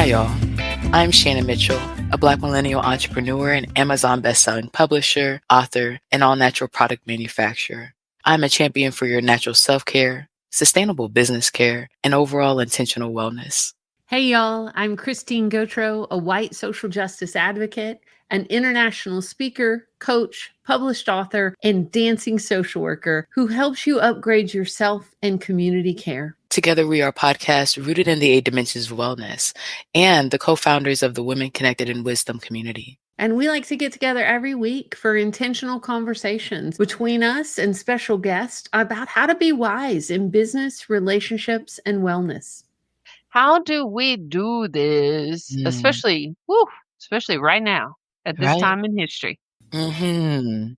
Hi, y'all. I'm Shannon Mitchell, a Black millennial entrepreneur and Amazon bestselling publisher, author, and all natural product manufacturer. I'm a champion for your natural self care, sustainable business care, and overall intentional wellness. Hey, y'all. I'm Christine Gautreaux, a white social justice advocate, an international speaker, coach, published author, and dancing social worker who helps you upgrade yourself and community care. Together, we are a podcast rooted in the 8 dimensions of wellness and the co-founders of the Women Connected in Wisdom community. And we like to get together every week for intentional conversations between us and special guests about how to be wise in business, relationships, and wellness. How do we do this, especially right now at this Right? time in history? Dancing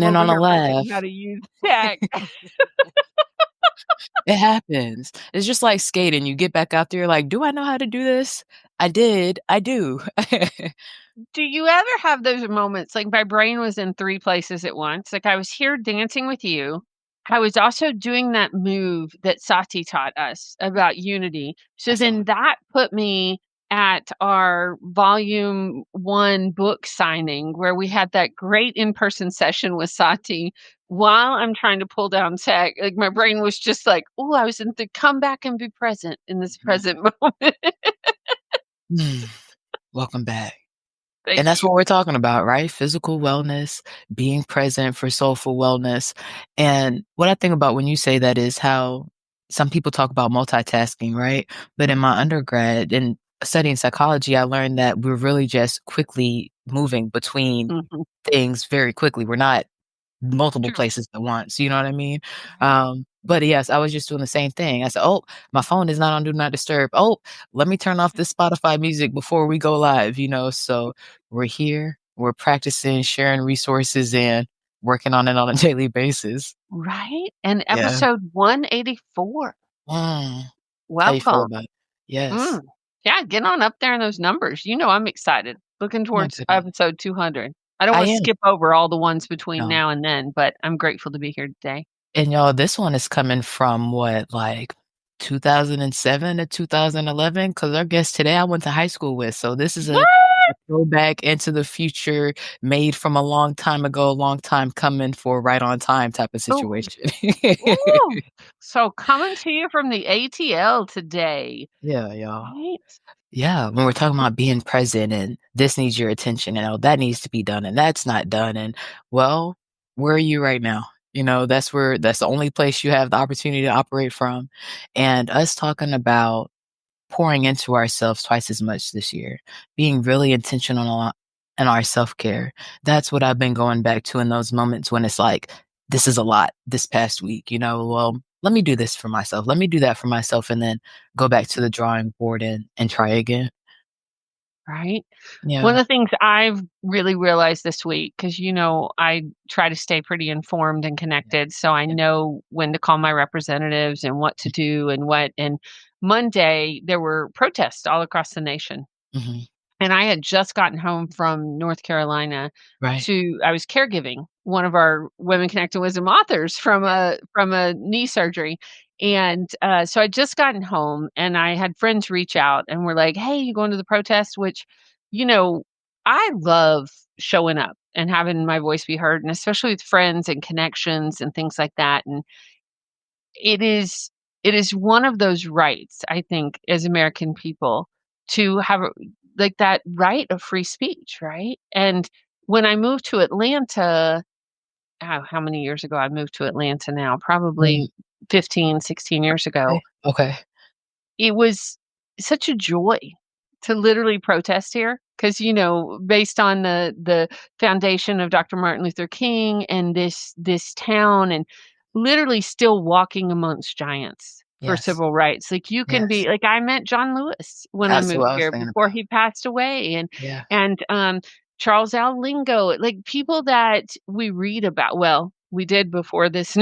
in Over on a here laugh. learning how to use tech. It happens. It's just like skating. You get back out there like, do I know how to do this? I did. I do. Do you ever have those moments like my brain was in 3 places at once? Like I was here dancing with you. I was also doing that move that Sati taught us about unity. So then that put me at our volume 1 book signing where we had that great in-person session with Sati while I'm trying to pull down tech. Like my brain was just like, oh, I was in the come back and be present in this present moment. Welcome back. Thank And that's you. what we're talking about, right? Physical wellness, being present for soulful wellness. And what I think about when you say that is how some people talk about multitasking, right? But in my undergrad and studying psychology, I learned that we're really just quickly moving between things very quickly. We're not multiple True. places at once. You know what I mean? But yes, I was just doing the same thing. I said, oh, my phone is not on do not disturb. Oh, let me turn off this Spotify music before we go live, so we're here, we're practicing, sharing resources and working on it on a daily basis. Right? And Yeah. episode 184. How you feel Welcome. about it? Yes. Yeah, get on up there in those numbers. I'm excited. Looking towards goodness. episode 200. I don't I want to am. skip over all the ones between No. now and then, but I'm grateful to be here today. And y'all, this one is coming from what, like 2007 to 2011? Because our guest today, I went to high school with. So this is a throwback into the future, made from a long time ago, long time coming for right on time type of situation. Ooh. So coming to you from the ATL today. Yeah, y'all. Right? Yeah, when we're talking about being present and this needs your attention and that needs to be done and that's not done. And well, where are you right now? That's the only place you have the opportunity to operate from. And us talking about pouring into ourselves twice as much this year, being really intentional in our self-care. That's what I've been going back to in those moments when it's like, this is a lot this past week, well, let me do this for myself. Let me do that for myself and then go back to the drawing board and try again. Right? Yeah. One of the things I've really realized this week, because, I try to stay pretty informed and connected. So I know when to call my representatives and what to do and what. And Monday, there were protests all across the nation. And I had just gotten home from North Carolina Right. I was caregiving one of our Women Connected Wisdom authors from a knee surgery. And so I'd just gotten home and I had friends reach out and were like, hey, you going to the protest? Which, I love showing up and having my voice be heard, and especially with friends and connections and things like that. And it is one of those rights, I think, as American people to have like that right of free speech, right? And when I moved to Atlanta, how many years ago I moved to Atlanta now? Probably 15, 16 years ago. Okay. It was such a joy to literally protest here because, based on the foundation of Dr. Martin Luther King and this town and literally still walking amongst giants for Yes. civil rights. Like you can be like, I met John Lewis when I That's what moved I was here thinking before about. he passed away. Yeah. And Charles Al Lingo, like people that we read about. Well, we did before this.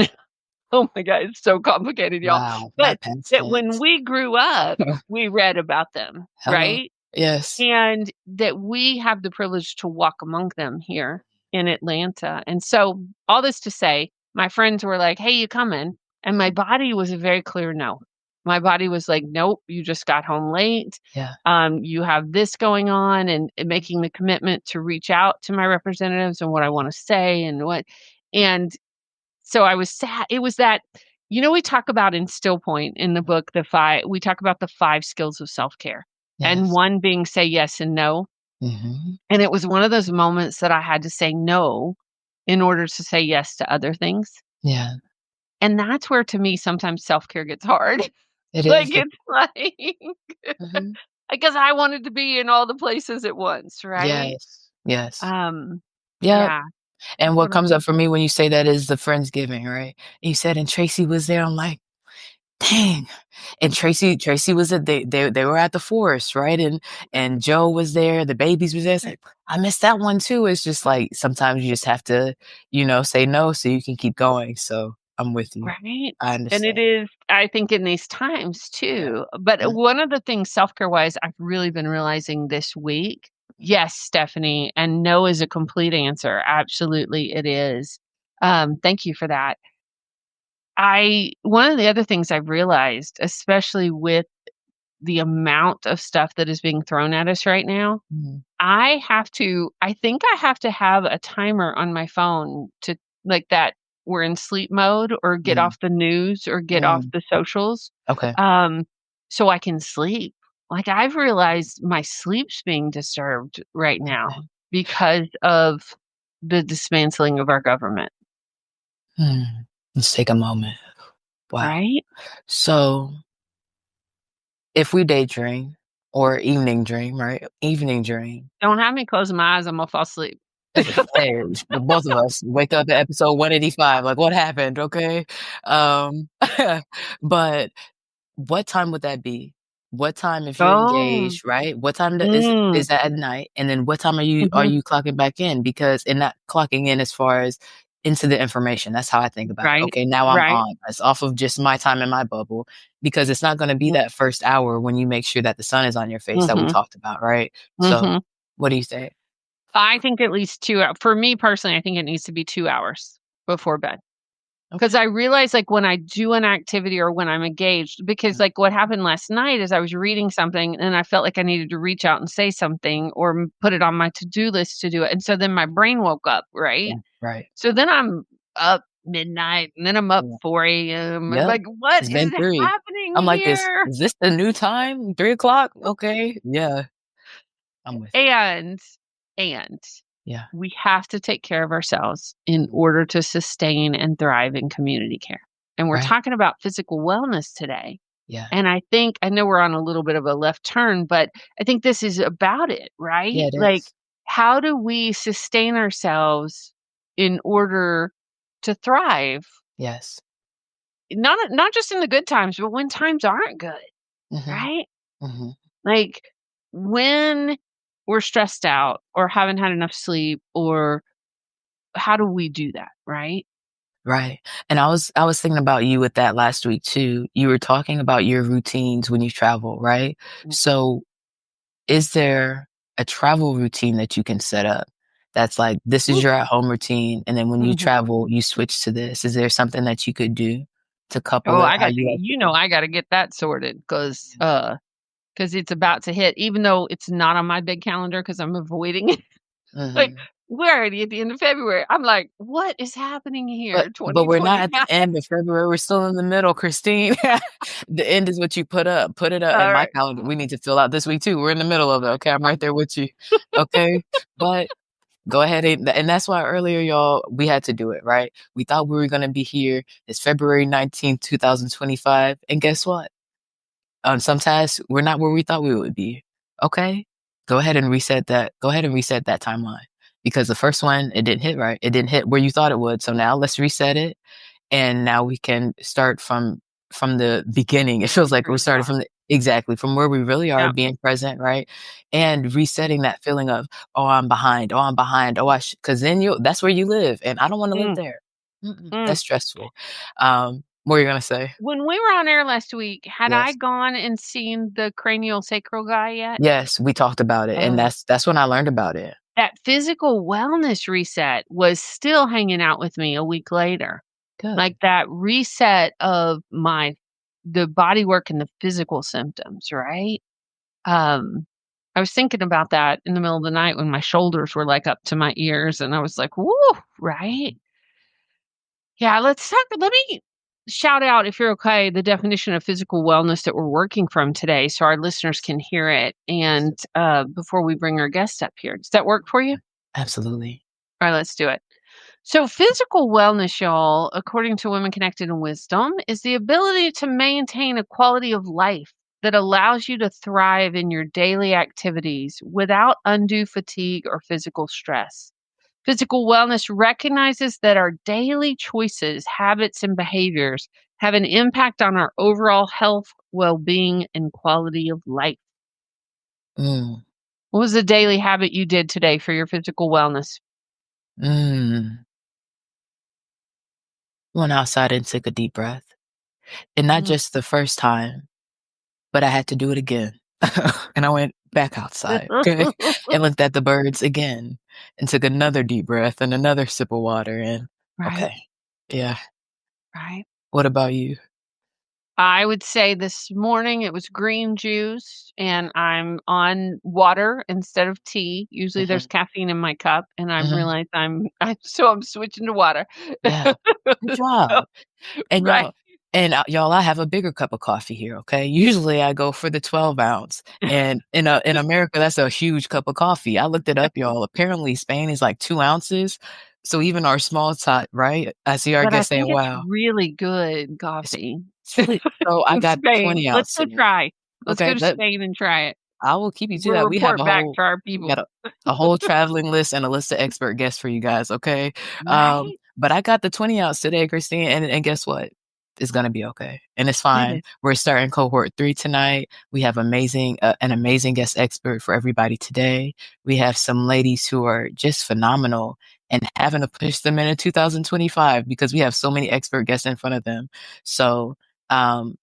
Oh my God, it's so complicated, y'all. Wow. But Past that when tense. we grew up, we read about them, Hello. right? Yes. And that we have the privilege to walk among them here in Atlanta. And so all this to say, my friends were like, hey, you coming? And my body was a very clear no. My body was like, "Nope, you just got home late. Yeah. You have this going on," and making the commitment to reach out to my representatives and what I wanna say and what and so I was sad. It was that we talk about in Still Point in the book, we talk about the 5 skills of self-care, and Yes. one being say yes and no, Mhm. and it was one of those moments that I had to say no in order to say yes to other things, Yeah. and that's where, to me, sometimes self-care gets hard. It Like, is. it's like Mhm. because I wanted to be in all the places at once, right? Yes. Yes. Um, Yep. yeah. And What what about comes you? up for me when you say that is the Friendsgiving, right? You said, "And Tracy was there." I'm like, "Dang." And Tracy was at they were at the forest, right? And Joe was there, the babies was there. It's like, I missed that one too. It's just like sometimes you just have to, say no so you can keep going. So I'm with you. Right? I And it understand. is, I think, in these times Yeah. too. But Mhm. one of the things self-care wise I've really been realizing this week, yes, Stephanie, and no is a complete answer. Absolutely it is. Thank you for that. One of the other things I've realized, especially with the amount of stuff that is being thrown at us right now, Mhm. I think I have to have a timer on my phone to like that we're in sleep mode or get Mm. off the news or get off Mm. the socials, Okay. um, so I can sleep. Like, I've realized my sleep's being disturbed right now Okay. because of the dismantling of our government, Hmm. Let's take a moment. Wow. right? So if we daydream or evening dream, right? Evening dream. Don't have me closing my eyes, I'm gonna fall asleep. Hey, the both of us wake up at episode 185, like, "What happened?" Okay? Um, but what time would that be? What time if you're Oh, engaged, right? What time that mm, is that at night? And then what time are mhm, you clocking back in? Because and not clocking in as far as into the information, that's how I think about it. right, Okay, now I'm right, on. It's off of just my time in my bubble because it's not gonna be that first hour when you make sure that the sun is on your face that we mhm, talked about, right? So, mhm. what do you say? I think at least 2 hou for me personally, I think it needs to be 2 hours before bed. Because Okay. I realize, like, when I do an activity or when I'm engaged because, Mm, like, what happened last night is I was reading something and I felt like I needed to reach out and say something or put it on my to-do list to do it, and so then my brain woke up, right? yeah, right. So then I'm up midnight, and then I'm up Yeah. 4 AM, and, Yep. like, what It's is been 3. happening I'm like, here? is this the new time? 3 o'clock? Okay. Yeah. I'm with you. And and Yeah. we have to take care of ourselves in Mhm. order to sustain and thrive in community care. And we're Right? talking about physical wellness today. Yeah. And I know we're on a little bit of a left turn, but I think this is about it, Yeah, right? it Like, is. how do we sustain ourselves in order to thrive? Yes. Not just in the good times, but when times aren't good, Mhm. right? Mhm. Like when we're stressed out or haven't had enough sleep or how do we do that, right? Right. And I was thinking about you with that last week too. You were talking about your routines when you travel, right? Mm. So, is there a travel routine that you can set up that's like, this is Ooh, your at-home routine, and then when you mhm. travel, you switch to this? Is there something that you could do to couple Oh, it I how got to you like to do? I gotta get that sorted because it's about to hit, even though it's not on my big calendar because 'cause I'm avoiding it. Like, Mhm. we're already at the end of February. I'm like, "What is happening here, But we're not at 2025?" the end of February, we're still in the middle, Christine. The end is what you put up. Put it up in my Alright. calendar. We need to fill out this week too. We're in the middle of it, okay? I'm right there with you. Okay? But go ahead and that's why earlier, y'all, we had to do it, right? We thought we were gonna be here. It's February 19th, 2025, and guess what? On some tasks, we're not where we thought we would be. Okay? Go ahead and reset that. Go ahead and reset that timeline because the first one, it didn't hit right. It didn't hit where you thought it would. So now let's reset it, and now we can start from the beginning. It feels like Where we're you starting are. from the exactly from where we really are, Yeah. being present, right? And resetting that feeling of, oh, I'm behind. Oh, I'm behind. Oh, because then you that's where you live, and I don't want to live Mm, there. Mm-mm, mm. that's stressful. What are you gonna say? When we were on air last week, had I Yes. gone and seen the cranial sacral guy yet? Yes, we talked about it, and Oh. that's when I learned about it. That physical wellness reset was still hanging out with me a week later. Good. Like, that reset of my the body work and the physical symptoms, right? I was thinking about that in the middle of the night when my shoulders were, like, up to my ears, and I was like, "Woo," right? Yeah, let me shout out, if you're okay, the definition of physical wellness that we're working from today so our listeners can hear it, and, before we bring our guest up here. Does that work for you? Absolutely. Alright, let's do it. So, physical wellness, y'all, according to Women Connected in Wisdom, is the ability to maintain a quality of life that allows you to thrive in your daily activities without undue fatigue or physical stress. Physical wellness recognizes that our daily choices, habits, and behaviors have an impact on our overall health, well being, and quality of life. Mm, What was a daily habit you did today for your physical wellness? mm. Went outside and took a deep breath. And not Mm. just the first time, but I had to do it again. And I went back outside, okay, and looked at the birds again and took another deep breath and another sip of water and Right, okay. Yeah. right. What about you? I would say this morning it was green juice and I'm on water instead of tea. Usually there's Mhm, caffeine in my cup and I mhm. realized I'm switching to water. Yeah. Good So, job. And right. y'all, I have a bigger cup of coffee here, okay? Usually, I go for the 12 ounce, and in America, that's a huge cup of coffee. I looked it up, y'all. Apparently, Spain is like 2 ounces, so even our small tot, right? I see our But I guest think saying, it's "Wow." really good It's coffee. it's really so I In got the Spain. 20 Let's ounce go sitting. try. Let's Okay, go to that Spain and try it. I will keep you to We'll that. report back to our We got people. a whole traveling list and a list of expert guests for you guys, okay? Right? But I got the 20 ounce today, Christine, and guess what? It's gonna be okay, and it's It fine. is. We're starting cohort 3 tonight. We have an amazing guest expert for everybody today. We have some ladies who are just phenomenal and having to push them into 2025 because we have so many expert guests in front of them. So,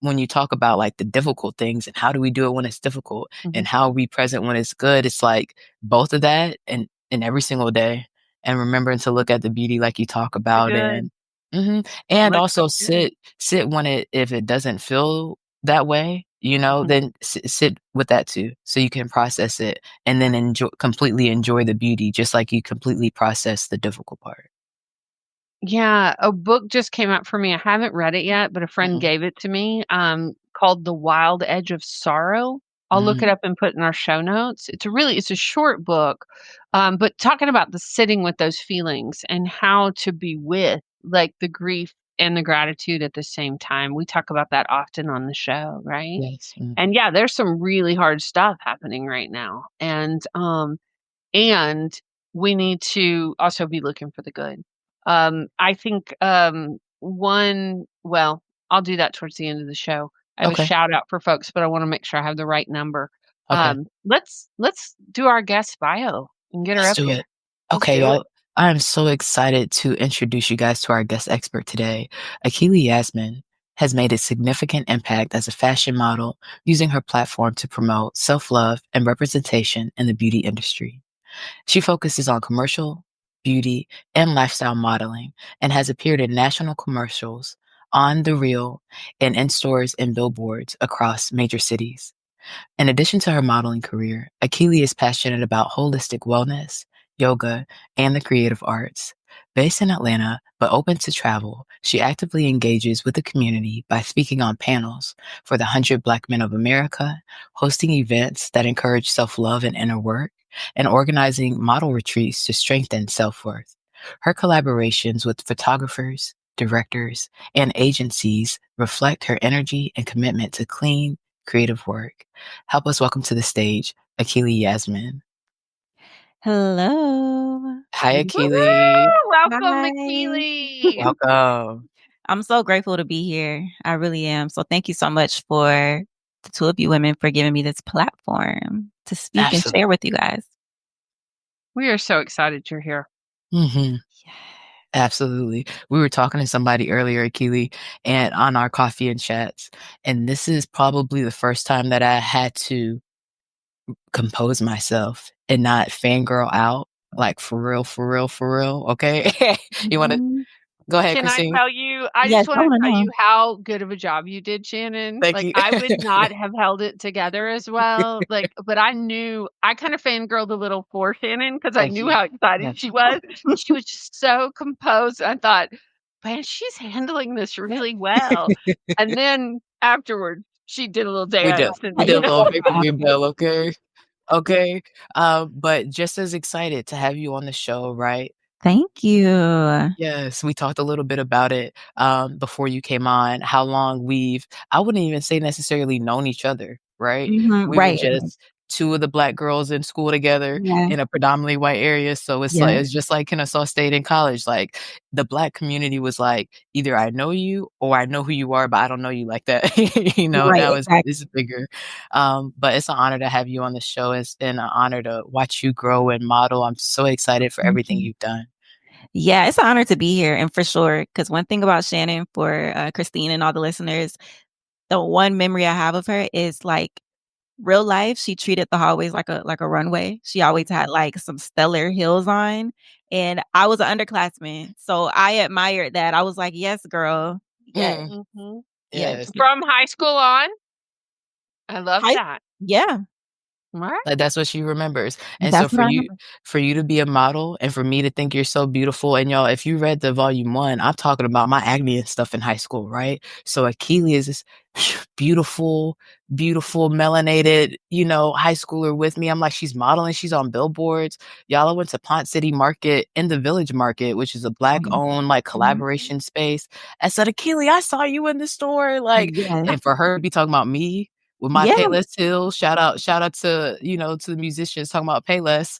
when you talk about, like, the difficult things and how do we do it when it's difficult, Mhm. and how we present when it's good. It's like both of that and every single day. And remembering to look at the beauty like you talk So about good. and Looks so also good. sit when it if it doesn't feel that way, Mhm. then sit with that too, so you can process it and then completely enjoy the beauty just like you completely process the difficult part. Yeah, a book just came out for me. I haven't read it yet, but a friend Mhm, gave it to me, called The Wild Edge of Sorrow. I'll look it mhm. up and put in our show notes. It's a short book, but talking about the sitting with those feelings and how to be with, like, the grief and the gratitude at the same time. We talk about that often on the show, right? Yes, And yeah, there's some really hard stuff happening right now. And we need to also be looking for the good. I think, I'll do that towards the end of the show. I have a okay, shout out for folks, but I wanna make sure I have the right number. okay. Let's do our guest bio and get her Let's up do here. it. Let's Okay, do it. y'all. I am so excited to introduce you guys to our guest expert today. Akili Yasmin has made a significant impact as a fashion model, using her platform to promote self love and representation in the beauty industry. She focuses on commercial, beauty, and lifestyle modeling and has appeared in national commercials, on the reel, and in stores and billboards across major cities. In addition to her modeling career, Akili is passionate about holistic wellness, yoga, and the creative arts. Based in Atlanta, but open to travel, she actively engages with the community by speaking on panels for the 100 Black Men of America, hosting events that encourage self love and inner work, and organizing model retreats to strengthen self worth. Her collaborations with photographers, directors, and agencies reflect her energy and commitment to clean, creative work. Help us welcome to the stage Akili Yasmin. Hello. Hi, Thank you. Akili. Welcome, Hi. McKeely. Welcome. I'm so grateful to be here. I really am. So thank you so much for the two of you women for giving me this platform to speak and Absolutely. share with you guys. We are so excited you're here. hmm Yeah. Absolutely. We were talking to somebody earlier, Akili, and on our coffee and chats, and this is probably the first time that I had to compose myself and not fangirl out, like for real, for real, for real. Okay. You want to Mhm. Go ahead, Can I Christine. tell you I Yes, just I wanna wanna tell know. you how good of a job you did, Shannon. Thank Like, you. I would not have held it together as well, like, but I kinda fangirled a little for Shannon because I Thank knew you. how excited Yes. she was. She was just so composed. I thought, "Man, she's handling this really well." And then afterwards, she did a little We did. dance and We did a You're little so victory fine. bell, okay? Okay. But just as excited to have you on the show, right? Thank you. Yes, we talked a little bit about it, before you came on, how long I wouldn't even say necessarily known each other, right? Mhm, We were right. just 2 of the Black girls in school together Yeah, in a predominantly white area, so yeah, it's just like Kennesaw State in college, like, the Black community was like, either I know you or I know who you are, but I don't know you like that, you know? right, Now it's exactly. bigger, but it's an honor to have you on the show, it's been an honor to watch you grow and model, I'm so excited for Thank everything you. you've done. Yeah, it's an honor to be here, and for sure, because one thing about Shannon for, Christine and all the listeners, the one memory I have of her is, like, real life, she treated the hallways like a runway. She always had, like, some stellar heels on, and I was an underclassman, so I admired that. I was like, "Yes, girl. Yes, Mm, Mhm. yes." yes. From high school on? I love Height that. yeah, Right. Like, that's what she remembers, and so that's what I remember. for you to be a model and for me to think you're so beautiful and y'all, if you read the volume 1, I'm talking about my acne and stuff in high school, right? So Akili is this beautiful, beautiful melanated, high schooler with me. I'm like, she's modeling, she's on billboards. Y'all, I went to Pont City Market in the Village Market, which is a Oh, yeah. Black-owned, like, Mhm. collaboration space. I said, "Akili, I saw you in the store," like, Yes. and for her to be talking about me with my Yeah, Payless Hills, shout out to, to the musicians talking about Payless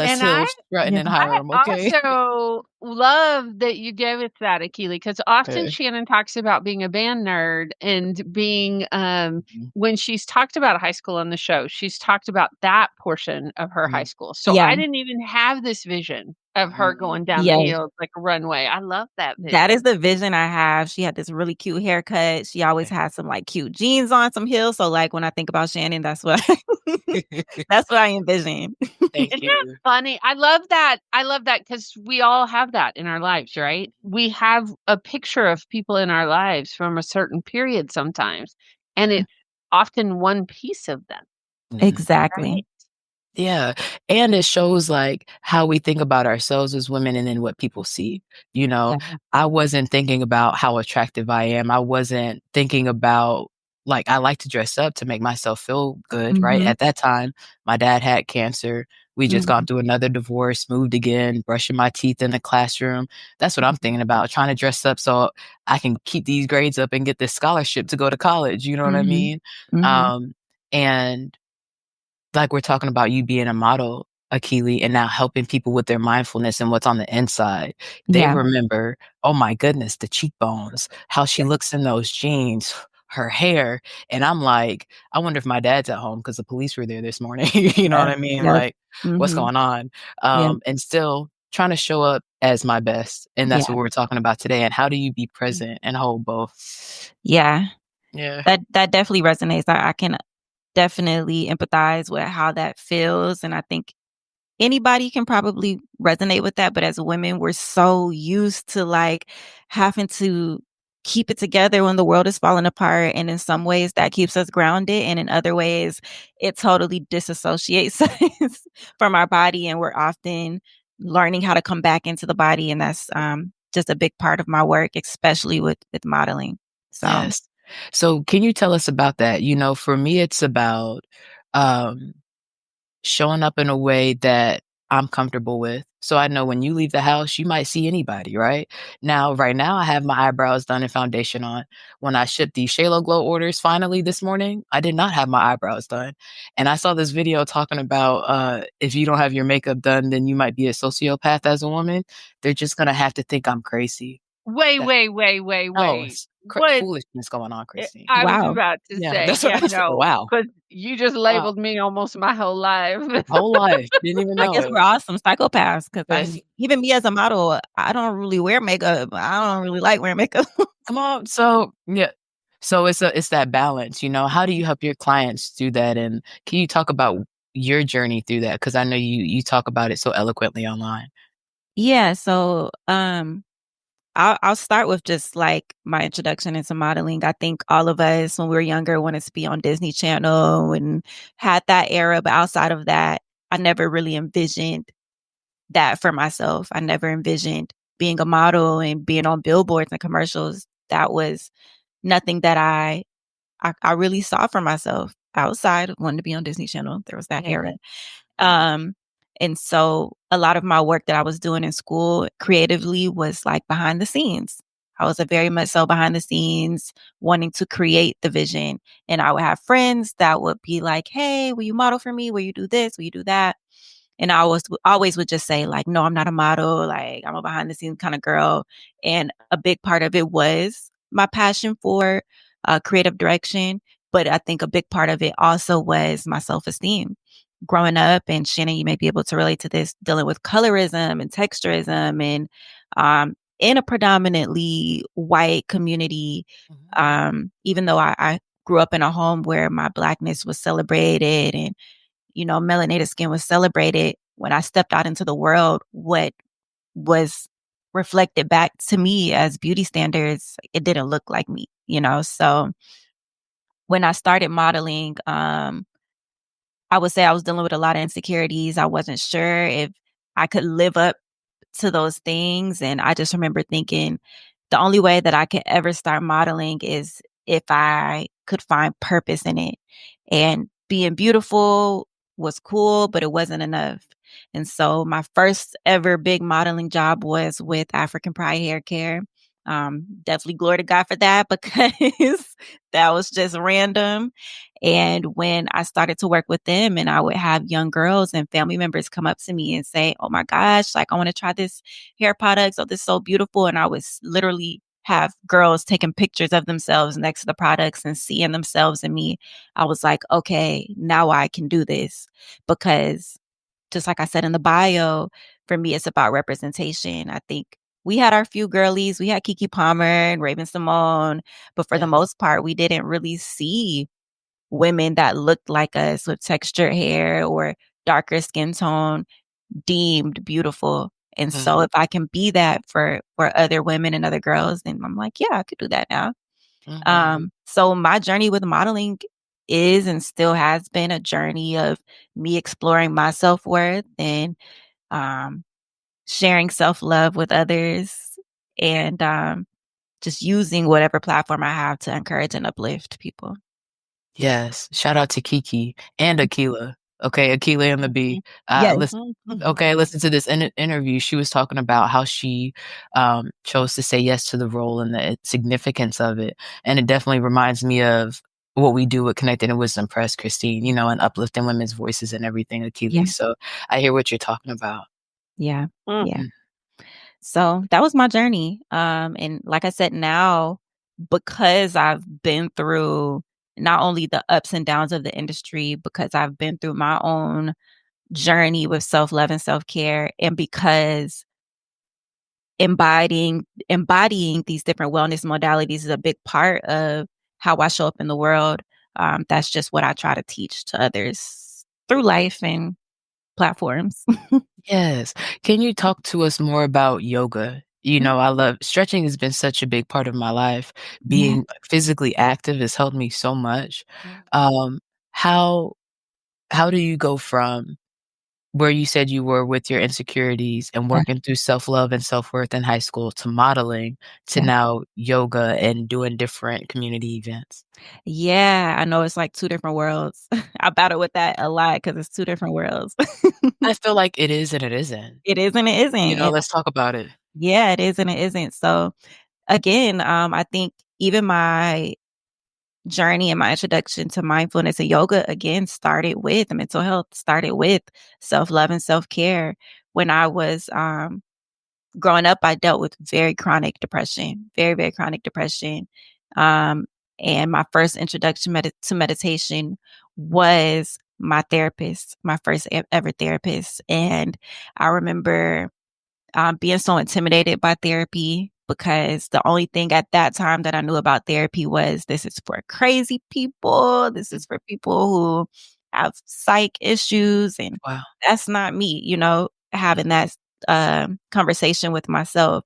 And I Hills strutting yeah, in I Hiram, okay? also love that you gave us that, Akili, because often Yeah. Shannon talks about being a band nerd and being, Mhm. when she's talked about high school on the show, she's talked about that portion of her high Mhm. school. So yeah, I didn't even have this vision of her Mhm. going down the yes. hills like a runway. I love that That is vision. the vision I have. She had this really cute haircut. She always Yeah. had some, like, cute jeans on, some heels, so, like, when I think about Shannon, that's what that's what I envision. Thank Isn't that you. funny? I love that because we all have that in our lives, right? We have a picture of people in our lives from a certain period sometimes, and it's often one piece of them, Mhm. Exactly. right? Yeah, and it shows, like, how we think about ourselves as women and then what people see, you know? Yeah. I wasn't thinking about how attractive I am, I wasn't thinking about I like to dress up to make myself feel good, right? Mhm, At that time, my dad had cancer, we just mhm, gone through another divorce, moved again, brushing my teeth in the classroom. That's what I'm thinking about, trying to dress up so I can keep these grades up and get this scholarship to go to college, you know what I mhm, mean? mhm. And like we're talking about you being a model, Akili, and now helping people with their mindfulness and what's on the inside. They Yeah, remember, oh my goodness, the cheekbones, how she yeah, looks in those jeans, her hair. And I'm like, I wonder if my dad's at home because the police were there this morning. You know what yeah, I mean? yep, Like, what's mhm, going on? yep, And still trying to show up as my best. And that's yeah, what we're talking about today. And how do you be present and hold both? yeah. Yeah. That definitely resonates. I can definitely empathize with how that feels, and I think anybody can probably resonate with that, but as women, we're so used to, like, having to keep it together when the world is falling apart, and in some ways, that keeps us grounded, and in other ways, it totally disassociates us from our body, and we're often learning how to come back into the body, and that's, just a big part of my work, especially with modeling. So Yes. So can you tell us about that? For me, it's about um, showing up in a way that I'm comfortable with. So I know when you leave the house, you might see anybody, right? Now, right now, I have my eyebrows done and foundation on. When I shipped the Shalo Glow orders finally this morning, I did not have my eyebrows done. And I saw this video talking about if you don't have your makeup done, then you might be a sociopath as a woman. They're just going to have to think I'm crazy. Wait, That, wait, wait, wait, no, wait. it's What foolishness going on, Christine. I was wow. about to Yeah, say, that's what yeah, I said. no, Wow. because you just Wow. labeled me almost my whole life. Whole life. Didn't even I know guess it. we're all some psychopaths because Yes. even me as a model, I don't really wear makeup. I don't really like wearing makeup. Come on. So, yeah. So it's that balance, How do you help your clients do that? And can you talk about your journey through that? Because I know you talk about it so eloquently online. Yeah, so, I'll start with just like my introduction into modeling. I think all of us when we were younger wanted to be on Disney Channel and had that era, but outside of that, I never really envisioned that for myself. I never envisioned being a model and being on billboards and commercials. That was nothing that I really saw for myself outside of wanting to be on Disney Channel. There was that era. Um, and so a lot of my work that I was doing in school creatively was like behind the scenes. I was a very much so behind the scenes, wanting to create the vision. And I would have friends that would be like, "Hey, will you model for me? Will you do this? Will you do that?" And I was always would just say like, "No, I'm not a model. Like, I'm a behind the scenes kind of girl." And a big part of it was my passion for creative direction. But I think a big part of it also was my self-esteem. Growing up, and Shannon, you may be able to relate to this, dealing with colorism and texturism and in a predominantly white community, Mhm. even though I grew up in a home where my blackness was celebrated and melanated skin was celebrated. When I stepped out into the world, what was reflected back to me as beauty standards, it didn't look like me. So when I started modeling, I would say I was dealing with a lot of insecurities. I wasn't sure if I could live up to those things. And I just remember thinking the only way that I could ever start modeling is if I could find purpose in it. And being beautiful was cool, but it wasn't enough. And so my first ever big modeling job was with African Pride Hair Care. Definitely glory to God for that because that was just random. And when I started to work with them and I would have young girls and family members come up to me and say, "Oh my gosh, like I want to try this hair product. Oh, this is so beautiful." And I would literally have girls taking pictures of themselves next to the products and seeing themselves in me. I was like, okay, now I can do this. Because just like I said in the bio, for me, it's about representation. I think we had our few girlies. We had Kiki Palmer and Raven Simone, but for the Yeah. most part, we didn't really see women that looked like us with textured hair or darker skin tone deemed beautiful. And so Mhm. if I can be that for other women and other girls, then I'm like, yeah, I could do that now. Mhm. So my journey with modeling is and still has been a journey of me exploring my self-worth and um, sharing self-love with others and just using whatever platform I have to encourage and uplift people. Yes. Shout out to Kiki and Akila. Okay, Akila and the Bee. Mhm. Yes. Listen, okay, listen to this interview. She was talking about how she chose to say yes to the role and the significance of it. And it definitely reminds me of what we do with Connected and Wisdom Press, Christine, and uplifting women's voices and everything, Yeah. Akili. So I hear what you're talking about. Yeah. Mm. Yeah. Mm. So that was my journey. And like I said, now because I've been through not only the ups and downs of the industry, because I've been through my own journey with self-love and self-care, and because embodying these different wellness modalities is a big part of how I show up in the world. That's just what I try to teach to others through life and platforms. Yes. Can you talk to us more about yoga? I love stretching has been such a big part of my life. Yeah. Being physically active has helped me so much. Yeah. Um, how how do you go from where you said you were with your insecurities and Yeah. working through self-love and self-worth in high school to modeling to Yeah. now yoga and doing different community events? Yeah, I know it's like 2 different worlds. I battle with that a lot because it's 2 different worlds. I feel like it is and it isn't. It is and it isn't, and Let's talk about it. yeah, it is and it isn't. So, again, I think even my journey and my introduction to mindfulness and yoga, again, started with mental health, started with self-love and self-care. When I was, growing up, I dealt with very chronic depression, very, very chronic depression. Um, and my first introduction to meditation was my therapist, my first ever therapist. And I remember being so intimidated by therapy because the only thing at that time that I knew about therapy was this is for crazy people. This is for people who have psych issues. And Wow. that's not me, having that conversation with myself.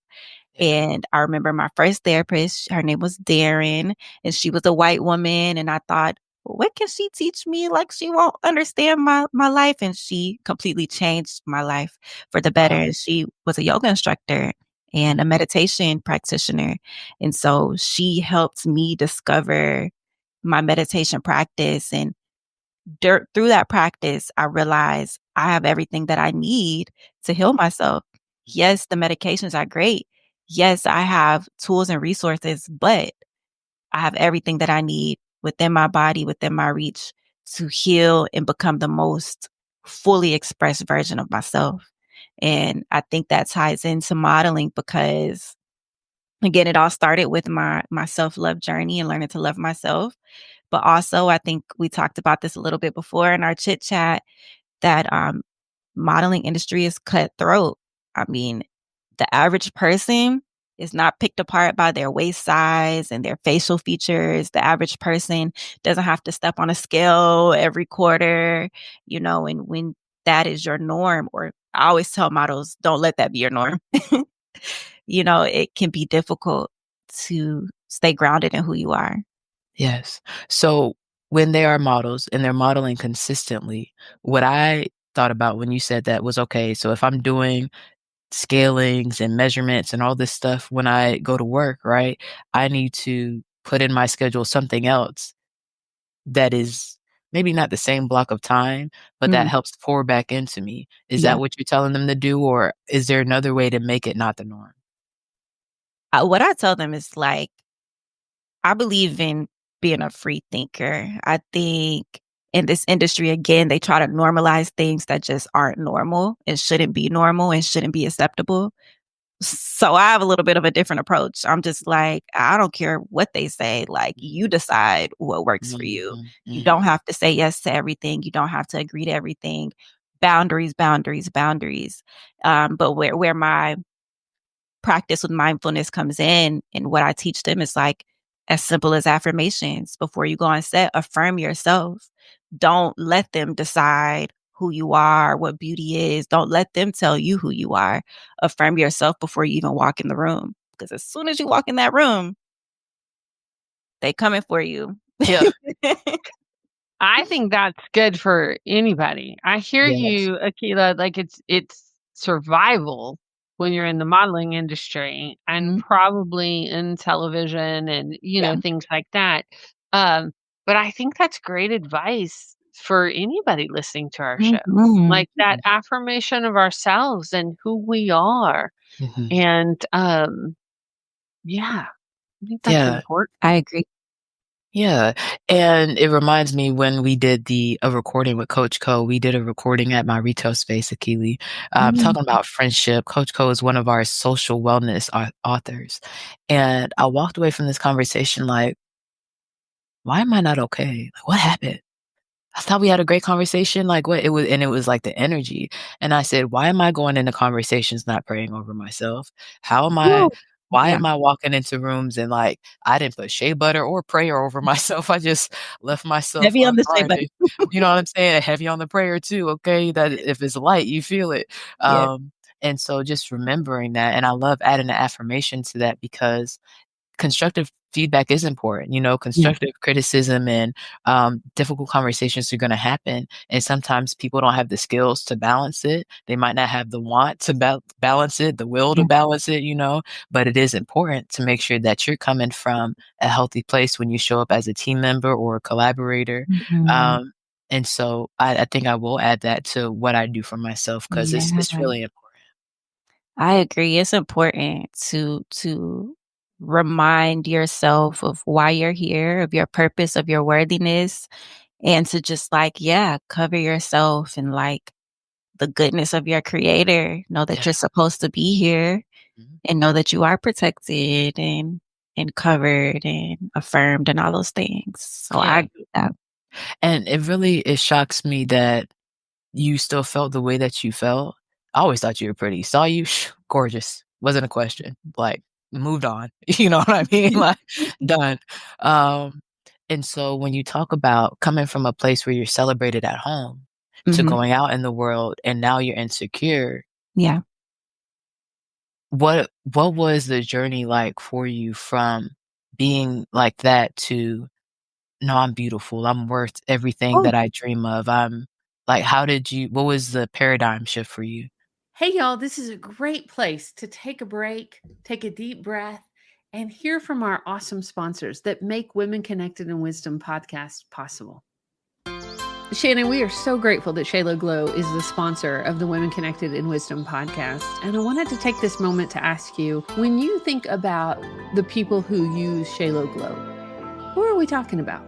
Yeah. And I remember my first therapist, her name was Darren, and she was a white woman. And I thought, what can she teach me? Like she won't understand my life. And she completely changed my life for the better. Wow. And she was a yoga instructor and a Mhm. meditation practitioner. And so she helped me discover my meditation practice. And through that practice, I realized I have everything that I need to heal myself. Yes, the medications are great. Yes, I have tools and resources, but I have everything that I need within my body, within my reach to heal and become the most fully expressed version of myself. And I think that ties into modeling because again, it all started with my self-love journey and learning to love myself. But also, I think we talked about this a little bit before in our chit chat that modeling industry is cutthroat. I mean, the average person is not picked apart by their waist size and their facial features. The average person doesn't have to step on a scale every quarter, and when that is your norm, or I always tell models, don't let that be your norm. It can be difficult to stay grounded in who you are. Yes. So when they are models and they're modeling consistently, what I thought about when you said that was, okay, so if I'm doing scalings and measurements and all this stuff when I go to work, right? I need to put in my schedule something else that is maybe not the same block of time, but that Mhm. helps pour back into me. Is Yeah. that what you're telling them to do, or is there another way to make it not the norm? What I tell them is like, I believe in being a free thinker. I think in this industry, again, they try to normalize things that just aren't normal and shouldn't be normal and shouldn't be acceptable. So I have a little bit of a different approach. I'm just like, I don't care what they say. Like, you decide what works for you. Mhm, You don't mhm. have to say yes to everything. You don't have to agree to everything. Boundaries, boundaries, boundaries. But where my practice with mindfulness comes in and what I teach them is like as simple as affirmations. Before you go on set, affirm yourself. Don't let them decide who you are, what beauty is. Don't let them tell you who you are. Affirm yourself before you even walk in the room. Because as soon as you walk in that room, they coming for you. Yeah. I think that's good for anybody. I hear Yes. you, Akila, like it's survival when you're in the modeling industry and Mhm. probably in television and Yeah. things like that. Um, but I think that's great advice for anybody listening to our show. Mhm. Like that affirmation of ourselves and who we are. Mhm. And yeah, I think that's Yeah. important. I agree. Yeah, and it reminds me when we did a recording with Coach Co. We did a recording at my retail space, Akili, Mhm. talking about friendship. Coach Co is one of our social wellness authors, and I walked away from this conversation like, "Why am I not okay? Like, what happened? I thought we had a great conversation. Like, what?" It was like the energy. And I said, "Why am I going into conversations not praying over myself? How am I? Woo. Why Yeah. am I walking into rooms and like I didn't put shea butter or prayer over myself? I just left myself Heavy on the shea butter. unguarded. You know what I'm saying? Heavy on the prayer too. Okay, that if it's light, you feel it. Yeah. And so just remembering that, and I love adding an affirmation to that because constructive feedback is important. Yeah. Constructive criticism and difficult conversations are going to happen. And sometimes people don't have the skills to balance it. They might not have the want to balance it, the will to Yeah. balance it. But it is important to make sure that you're coming from a healthy place when you show up as a team member or a collaborator. Mhm. Um, and so I think I will add that to what I do for myself because it's Yeah. really important. I agree. It's important to remind yourself of why you're here, of your purpose, of your worthiness, and to just like, yeah, cover yourself and like the goodness of your creator. Know that Yeah. you're supposed to be here Mhm. and know that you are protected and covered and affirmed and all those things. So I Yeah. agree with that. And it shocks me that you still felt the way that you felt. I always thought you were pretty. Saw you, gorgeous. Wasn't a question. Like, moved on. You know what I mean? Like, done. Um, and so when you talk about coming from a place where you're celebrated at home to Mhm. going out in the world and now you're insecure, Yeah. what was the journey like for you from being like that to, "No, I'm beautiful, I'm worth everything Oh, that I dream of, I'm" like, what was the paradigm shift for you? Hey, y'all, this is a great place to take a break, take a deep breath, and hear from our awesome sponsors that make Women Connected in Wisdom podcast possible. Shannon, we are so grateful that Shayla Glow is the sponsor of the Women Connected in Wisdom podcast. And I wanted to take this moment to ask you, when you think about the people who use Shayla Glow, who are we talking about?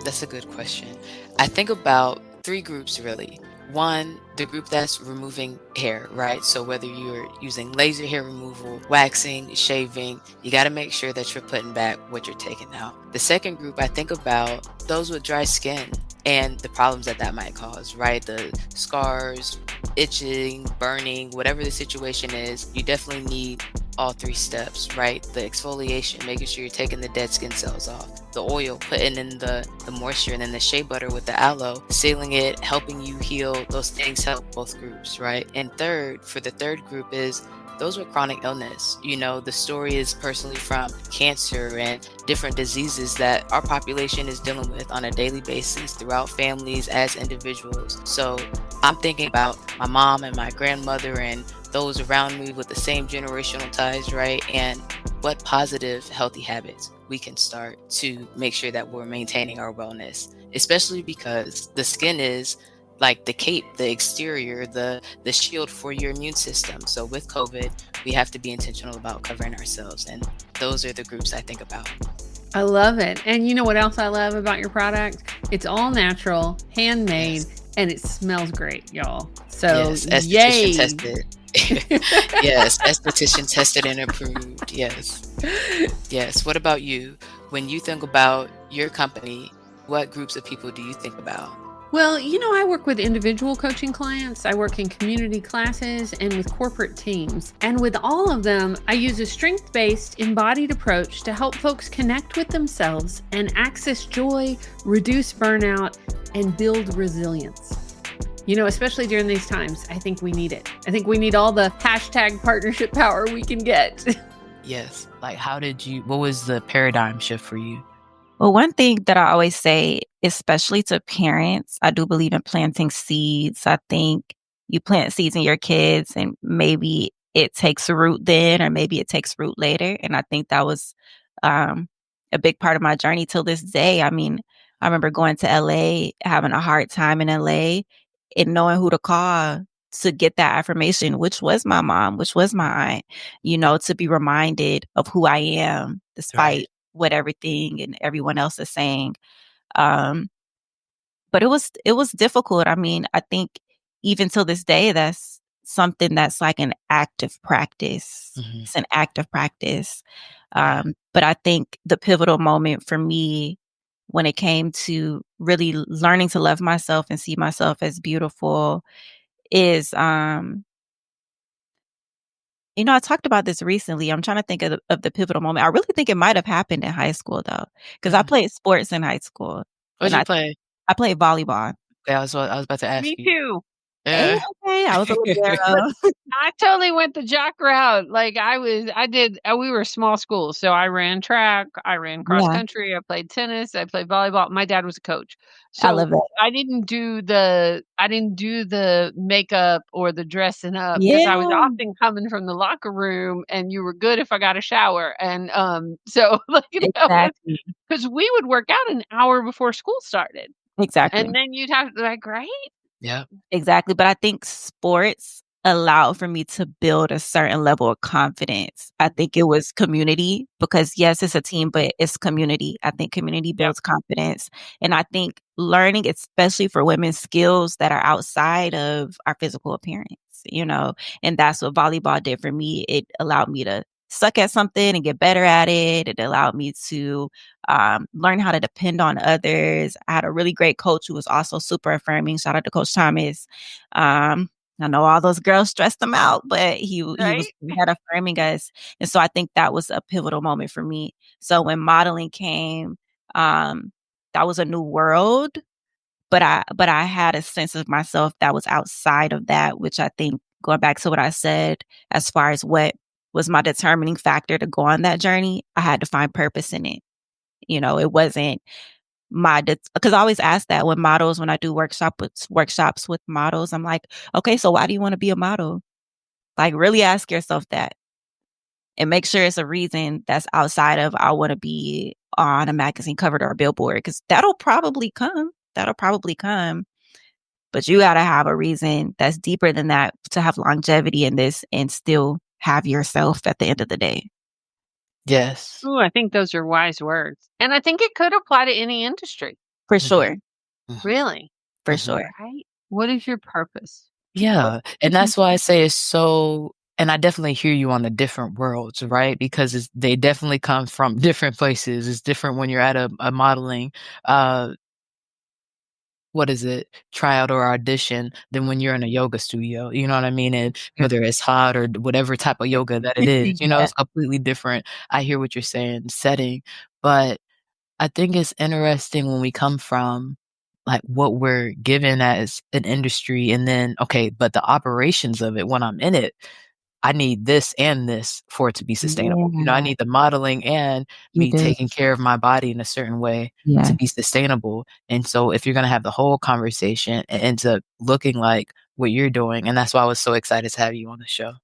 That's a good question. I think about 3 groups really. One, the group that's removing hair, right? So whether you're using laser hair removal, waxing, shaving, you got to make sure that you're putting back what you're taking out. The second group, I think about those with dry skin and the problems that that might cause, right? The scars, itching, burning, whatever the situation is, you definitely need all 3 steps, right? The exfoliation, making sure you're taking the dead skin cells off. The oil, putting in the moisture, and then the shea butter with the aloe, sealing it, helping you heal. Those things help both groups, right? And third, for the third group is those with chronic illness. You know, the story is personally from cancer and different diseases that our population is dealing with on a daily basis throughout families as individuals. So I'm thinking about my mom and my grandmother and those around me with the same generational ties, right? And what positive, healthy habits we can start to make sure that we're maintaining our wellness, especially because the skin is like the cape, the exterior, the shield for your immune system. So with COVID, we have to be intentional about covering ourselves. And those are the groups I think about. I love it. And you know what else I love about your product? It's all natural, handmade, Yes. and it smells great, y'all. So, Yes. Esthetician yay. tested. Yes. Esthetician tested and approved. Yes. Yes. What about you? When you think about your company, what groups of people do you think about? Well, you know, I work with individual coaching clients, I work in community classes, and with corporate teams. And with all of them, I use a strength based, embodied approach to help folks connect with themselves and access joy, reduce burnout, and build resilience. You know, especially during these times, I think we need it. I think we need all the hashtag partnership power we can get. Yes. Like, what was the paradigm shift for you? well, one thing that I always say, especially to parents, I do believe in planting seeds. I think you plant seeds in your kids and maybe it takes root then, or maybe it takes root later. And I think that was um, a big part of my journey till this day. I mean, I remember going to LA, having a hard time in LA and knowing who to call to get that affirmation, which was my mom, which was my aunt, to be reminded of who I am Right. despite what everything and everyone else is saying. Um, but it was difficult. I mean, I think even till this day, that's something that's like an active practice. Hmm. It's an active practice. Right. But I think the pivotal moment for me when it came to really learning to love myself and see myself as beautiful is I talked about this recently. I'm trying to think of the pivotal moment. I really think it might have happened in high school though, because I Hmm. played sports in high school What'd and you I play? I played volleyball. Yeah, I was about to ask Me you. too. Hey, Yeah. okay, I was a libero. I totally went the jock route. Like we were a small school. So I ran track, I ran cross Yeah, country, I played tennis, I played volleyball. My dad was a coach. I So love it. I didn't do the makeup or the dressing up because I was Yeah, often coming from the locker room and you were good if I got a shower. And so like exactly, because we would work out an hour before school started. exactly. And then you'd have to like, right? Yep. Exactly, but I think sports allowed for me to build a certain level of confidence. I think it was community because yes, it's a team, but it's community. I think community Yep. builds confidence. And I think learning, especially for women, skills that are outside of our physical appearance, and that's what volleyball did for me. It allowed me to suck at something and get better at it. It allowed me to learn how to depend on others. I had a really great coach who was also super affirming. Shout out to Coach Thomas. Um, I know all those girls stressed him out, but he was Right? good at affirming us, and so I think that was a pivotal moment for me. So when modeling came, that was a new world, but I had a sense of myself that was outside of that, which I think going back to what I said, as far as what was my determining factor to go on that journey, I had to find purpose in it. It wasn't because I always ask that when I do workshops with models. I'm like, okay, so why do you want to be a model? Like, really ask yourself that and make sure it's a reason that's outside of I want to be on a magazine cover or a billboard, because that'll probably come. That'll probably come. But you got to have a reason that's deeper than that to have longevity in this and still have yourself at the end of the day. Yes. Ooh, I think those are wise words. And I think it could apply to any industry. For Mhm, sure. mhm, Really, For mhm. sure. right? What is your purpose? What Yeah, and that's why I say it's so and I definitely hear you on the different worlds, right? Because they definitely come from different places. It's different when you're at a modeling, uh, what is it, tryout or audition than when you're in a yoga studio, you know what I mean? And whether it's hot or whatever type of yoga that it is, Yeah. it's completely different. I hear what you're saying, setting, but I think it's interesting when we come from, like, what we're given as an industry and then, okay, but the operations of it when I'm in it, I need this and this for it to be sustainable. I Yeah, need the modeling and you me do. taking care of my body in a certain way to Yeah. be sustainable. And so if you're gonna have the whole conversation, it ends up looking like what you're doing, and that's why I was so excited to have you on the show.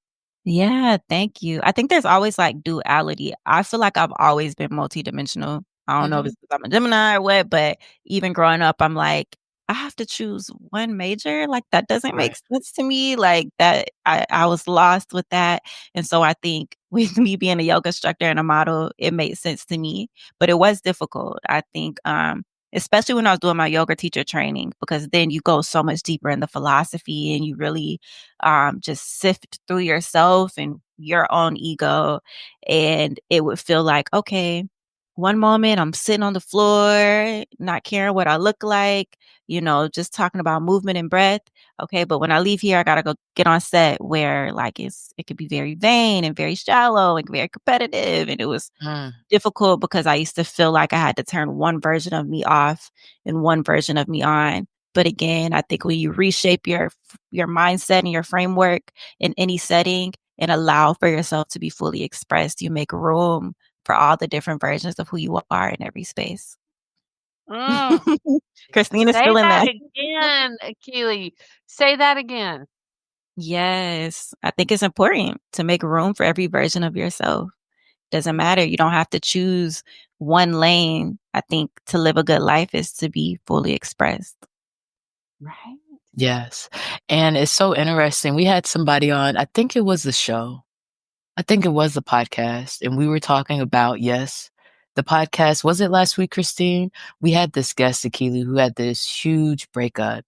Yeah, thank you. I think there's always like duality. I feel like I've always been multidimensional. I don't know if Mhm. it's because I'm a Gemini or what, but even growing up, I'm like, I have to choose one major. Like that doesn't make Right. sense to me. Like that, I was lost with that. And so I think with me being a yoga instructor and a model, it made sense to me. But it was difficult. I think, especially when I was doing my yoga teacher training, because then you go so much deeper in the philosophy and you really just sift through yourself and your own ego. And it would feel like, okay, one moment I'm sitting on the floor, not caring what I look like, just talking about movement and breath. Okay, but when I leave here, I gotta go get on set where like it could be very vain and very shallow and very competitive. And it was Mm, difficult because I used to feel like I had to turn one version of me off and one version of me on. But again, I think when you reshape your mindset and your framework in any setting and allow for yourself to be fully expressed, you make room for all the different versions of who you are in every space. Mm. Christine is Say still in that that. again, Akili. Say that again. Yes, I think it's important to make room for every version of yourself. Doesn't matter. You don't have to choose one lane. I think to live a good life is to be fully expressed. Right? yes, and it's so interesting. We had somebody on, I think it was the show. I think it was the podcast, and we were talking about, yes, the podcast. Was it last week, Christine? We had this guest, Akili, who had this huge breakup,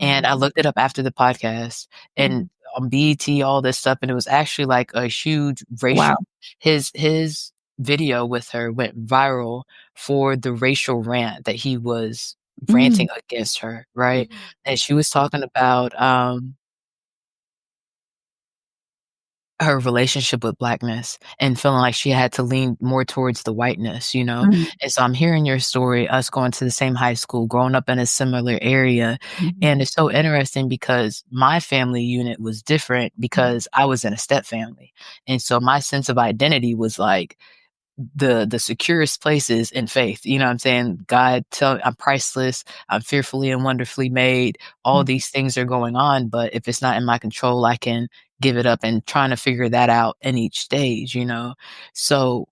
and I Mhm. looked it up after the podcast and Mhm. on BET, all this stuff, and it was actually like a huge Wow. racial his video with her went viral for the racial rant that he was ranting Mm, against her, right? Mhm. And she was talking about, her relationship with Blackness and feeling like she had to lean more towards the whiteness, you know? mm, And so I'm hearing your story, us going to the same high school, growing up in a similar area, mhm, and it's so interesting because my family unit was different because I was in a step family, and so my sense of identity was like the securest places in faith. You know what I'm saying? God tell I'm priceless, I'm fearfully and wonderfully made. All mm, these things are going on, but if it's not in my control, I can give it up and trying to figure that out in each stage. So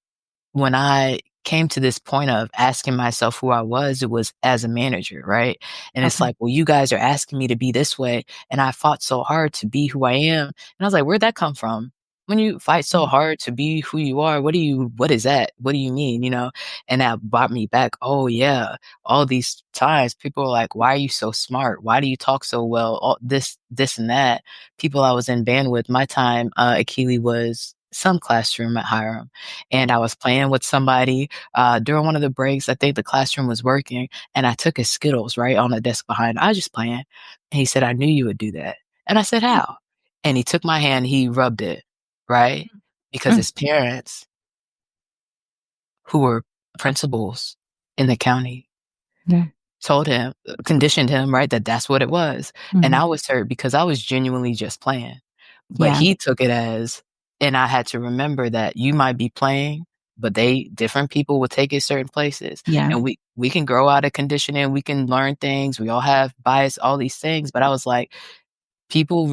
when I came to this point of asking myself who I was, it was as a manager, right? And it's okay. like, well, you guys are asking me to be this way, and I fought so hard to be who I am. And I was like, where'd that come from? When you fight so Mm, hard to be who you are, what is that? What do you mean? And that brought me back. Oh yeah. All these times people are like, why are you so smart? Why do you talk so well? All this and that. People I was in band with, my time, Akili was some classroom at Hiram, and I was playing with somebody during one of the breaks. I think the classroom was working, and I took his Skittles right on the desk behind. I was just playing. And he said, I knew you would do that. And I said, how? And he took my hand, he rubbed it, right? Because mm, his parents, who were principals in the county, yeah, told him, conditioned him, right, that that's what it was. And mhm, I was hurt because I was genuinely just playing. But Yeah. he took it as, and I had to remember that you might be playing, but different people will take it certain places. Yeah. And we can grow out of conditioning, we can learn things, we all have bias, all these things. But I was like,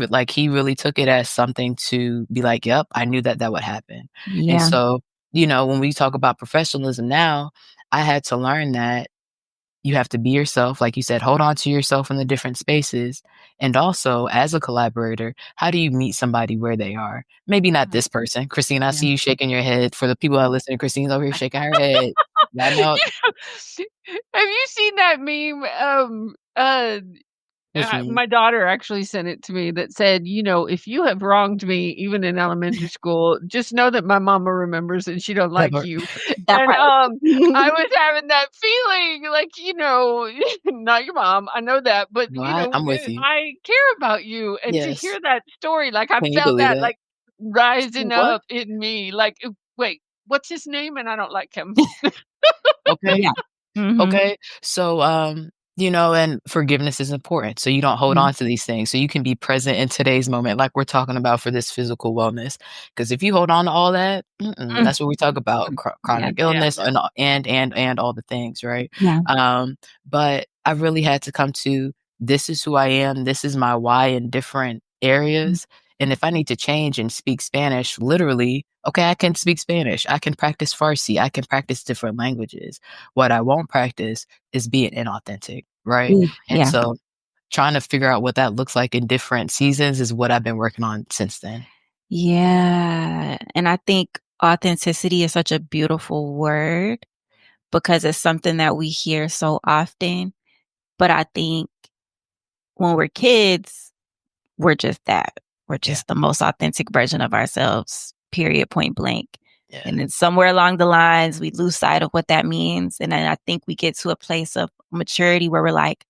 like, he really took it as something to be like, "Yep, I knew that that would happen." And Yeah. so, when we talk about professionalism now, I had to learn that you have to be yourself, like you said, hold on to yourself in the different spaces. And also, as a collaborator, how do you meet somebody where they are? Maybe not Mhm. this person. Christine, I Yeah. see you shaking your head. For the people that listen, Christine's over here shaking her head. I know. You know, have you seen that meme? Which means, My daughter actually sent it to me that said, "If you have wronged me, even in elementary school, just know that my mama remembers and she don't that like part. you." That And, part. I was having that feeling like, not your mom, I know that, but, No, I'm with you. I care about you, and to Yes. hear that story, like, I Can you felt believe that, that? like, rising What? up in me, like, "Wait, what's his name? And I don't like him." Okay. Yeah. Mhm. Okay. So, and forgiveness is important. So you don't hold Yeah. on to these things. So you can be present in today's moment, like we're talking about for this physical wellness. Because if you hold on to all that, Mm. that's what we talk about: Yeah. chronic Yeah. illness and all the things, right? Yeah. But I really had to come to, this is who I am. This is my why in different Mm. areas. And if I need to change and speak Spanish, literally, okay, I can speak Spanish. I can practice Farsi. I can practice different languages. What I won't practice is being inauthentic, right? Ooh, And yeah. so trying to figure out what that looks like in different seasons is what I've been working on since then. Yeah, and I think authenticity is such a beautiful word because it's something that we hear so often, but I think when we're kids, we're just that. We're Yeah. just the most authentic version of ourselves, period, point blank. Yeah. And then somewhere along the lines, we lose sight of what that means, and then I think we get to a place of maturity where we're like,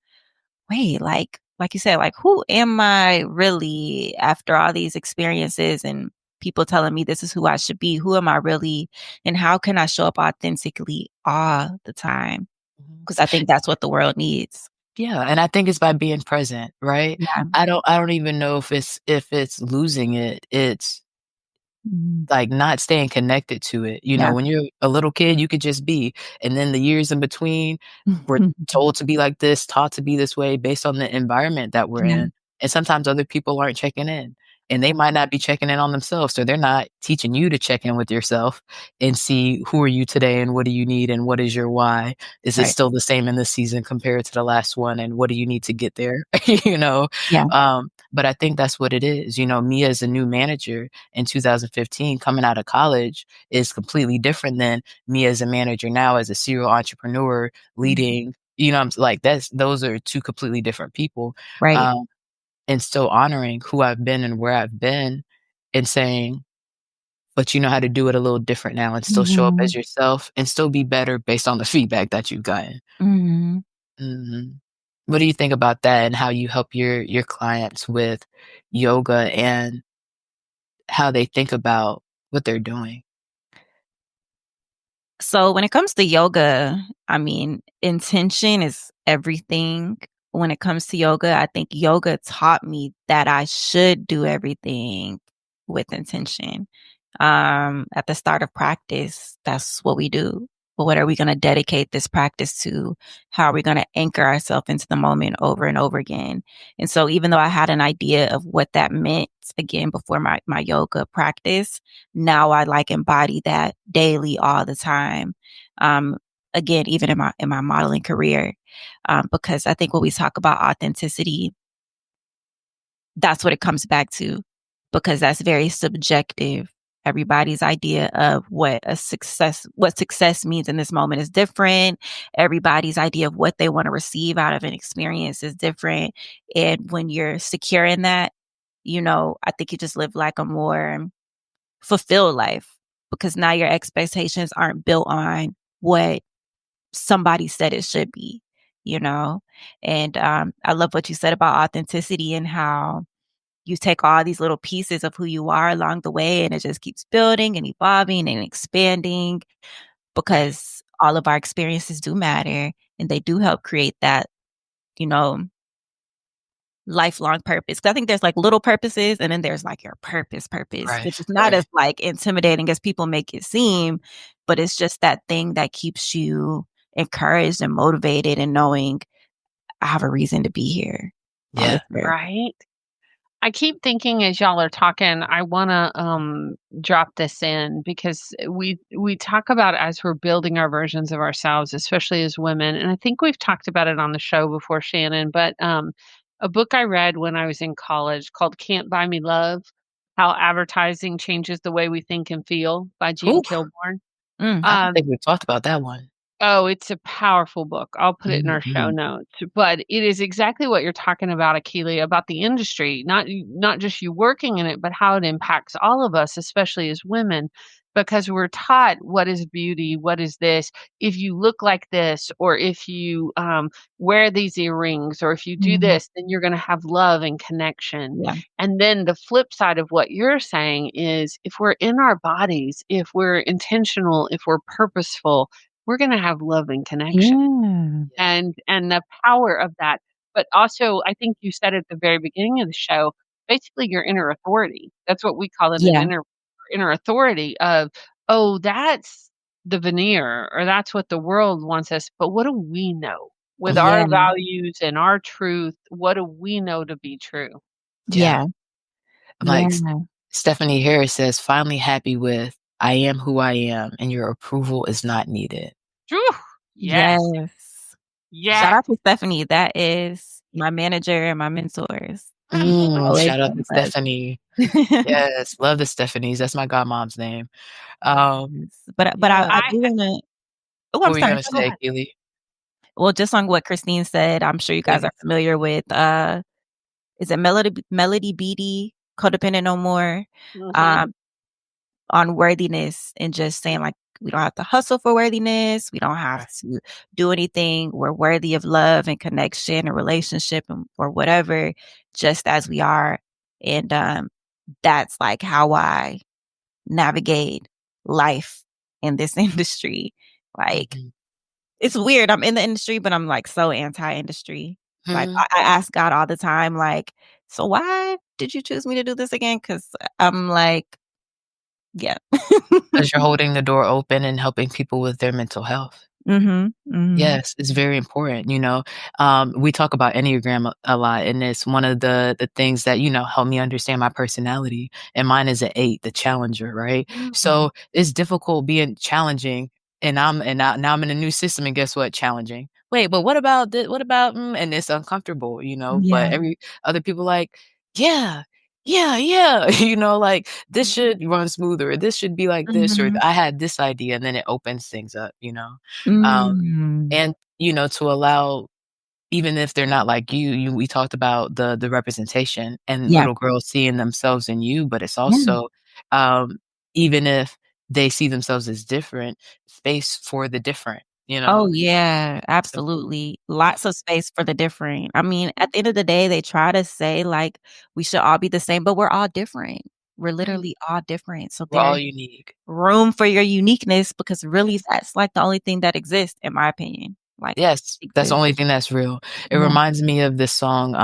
wait, like you said, like, who am I really after all these experiences and people telling me this is who I should be? Who am I really? And how can I show up authentically all the time? Mhm. Because I think that's what the world needs. Yeah, and I think it's by being present, right? Yeah. I don't even know if it's losing it. It's Mhm. like, not staying connected to it. Yeah. When you're a little kid, you could just be, and then the years in between, we're told to be like this, taught to be this way based on the environment that we're Yeah. in, and sometimes other people aren't checking in, and they might not be checking in on themselves, so they're not teaching you to check in with yourself and see who are you today and what do you need and what is your why? Is it Right. still the same in this season compared to the last one, and what do you need to get there? You know? Yeah. But I think that's what it is. Me as a new manager in 2015 coming out of college is completely different than me as a manager now as a serial entrepreneur Mhm. leading, like, those are two completely different people. Right. Um, and still honoring who I've been and where I've been and saying, but you know how to do it a little different now and still show up as Mhm. yourself and still be better based on the feedback that you've gotten. Mhm. Mhm. What do you think about that and how you help your clients with yoga and how they think about what they're doing? So when it comes to yoga, I mean, intention is everything. When it comes to yoga, I think yoga taught me that I should do everything with intention. At the start of practice, that's what we do. But what are we going to dedicate this practice to? How are we going to anchor ourselves into the moment over and over again? And so even though I had an idea of what that meant again before my yoga practice, now I like embody that daily all the time. Um, Again, even in my modeling career, because I think when we talk about authenticity, that's what it comes back to, because that's very subjective. Everybody's idea of what success means in this moment is different. Everybody's idea of what they want to receive out of an experience is different. And when you're secure in that, I think you just live like a more fulfilled life because now your expectations aren't built on what somebody said it should be, you know? And I love what you said about authenticity and how you take all these little pieces of who you are along the way and it just keeps building and evolving and expanding Right. because all of our experiences do matter and they do help create that, you know, lifelong purpose. 'Cause I think there's like little purposes and then there's like your purpose, Right, which is not right. as like intimidating as people make it seem, but it's just that thing that keeps you encouraged and motivated and knowing I have a reason to be here on Yeah. this earth. Right? I keep thinking as y'all are talking, I wanna, drop this in because we talk about as we're building our versions of ourselves, especially as women, and I think we've talked about it on the show before, Shannon, but, a book I read when I was in college called Can't Buy Me Love: How Advertising Changes the Way We Think and Feel by Jean Ooh, Kilborn. I don't Um think we've talked about that one. Oh, it's a powerful book. I'll put it in our show Mhm. notes, but it is exactly what you're talking about, Akili, about the industry, not just you working in it, but how it impacts all of us, especially as women, because we're taught what is beauty, what is this, if you look like this, or if you wear these earrings, or if you do Mhm. this, then you're going to have love and connection. Yeah. And then the flip side of what you're saying is if we're in our bodies, if we're intentional, if we're purposeful, we're gonna have love and connection, Yeah. Yeah. and the power of that. But also, I think you said at the very beginning of the show, basically your inner authority. That's what we call it, an Yeah. inner authority of, "Oh, that's the veneer, or that's what the world wants us, but what do we know? With Yeah. our values and our truth, what do we know to be true?" Yeah. Yeah. Like, Yeah. Stephanie Harris says, "Finally happy with, I am who I am, and your approval is not needed." Whew! Yes. Yes. Shout Yes. out to Stephanie. That is my manager and my mentors. Always Shout out on to us. Stephanie. Yes, love the Stephanies, that's my godmom's name. Um, Yes. But yeah. I I do wanna oh, What I'm were you sorry. gonna Go say, ahead. Keely? Well, just on what Christine said, I'm sure you guys are Please. familiar with, is it Melody Beattie, Codependent No More, mhm. um, on worthiness and just saying, like, we don't have to hustle for worthiness. We don't have Right. to do anything. We're worthy of love and connection and relationship and or whatever, just as we are. And, that's, like, how I navigate life in this industry. Like, Mhm. it's weird. I'm in the industry, but I'm, like, so anti-industry. Like, Mhm. I ask God all the time, like, "So why did you choose me to do this again?" 'Cause I'm like, yeah. 'Cause you're holding the door open and helping people with their mental health. Mhm, mhm. Yes, it's very important, you know? We talk about Enneagram a lot, and it's one of the things that, help me understand my personality, and mine is an 8, the challenger, right? Mm. So, it's difficult being challenging, and now I'm in a new system, and guess what? Challenging. "Wait, but what about" and it's uncomfortable, but Yeah. every other people like, "Yeah, yeah, yeah," like, "This should run smoother, this should be like this," or, Mhm. "I had this idea," and then it opens things up, you know? Um Mm. and, to allow even if they're not like you we talked about the representation and Yeah. little girls seeing themselves in you, but it's Yeah. also, um, even if they see themselves as different, space for the different, you Oh, know? yeah, It's important. absolutely. Lots of space for the different. I mean, at the end of the day, they try to say, like, we should all be the same, but we're all different. We're Mhm. literally all different. So We're all there's unique. room for your uniqueness because really Yes. that's, like, the only thing that exists, in my opinion. Like, Yes, that's the exists. only thing that's real. It Yeah. reminds me of this song,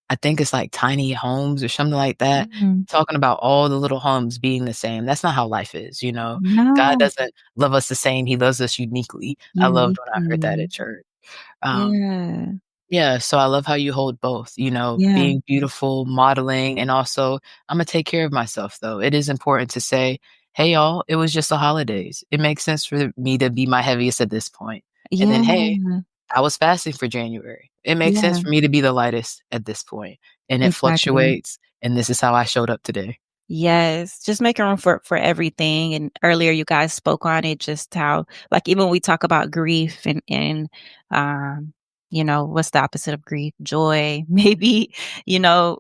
I think it's like Tiny Homes or something like that, Mhm. talking about all the little homes being the same. That's not how life is, God No. doesn't love us the same, He loves us uniquely. I loved when I heard that Uniquely. at church. Um, Yeah. yeah, so I love how you hold both, Yeah. being beautiful, modeling, and also, Imma take care of myself, though. It is important to say, "Hey, y'all, it was just the holidays. It makes sense for me to be my heaviest at this point." And then, "Hey, Yeah. I was fasting for January. It makes sense Yeah. for me to be the lightest at this point, and it Exactly. fluctuates, and this is how I showed up today." Yes, just making room for everything, and earlier you guys spoke on it, just how like, even when we talk about grief and, um, what's the opposite of grief? Joy, maybe, you know,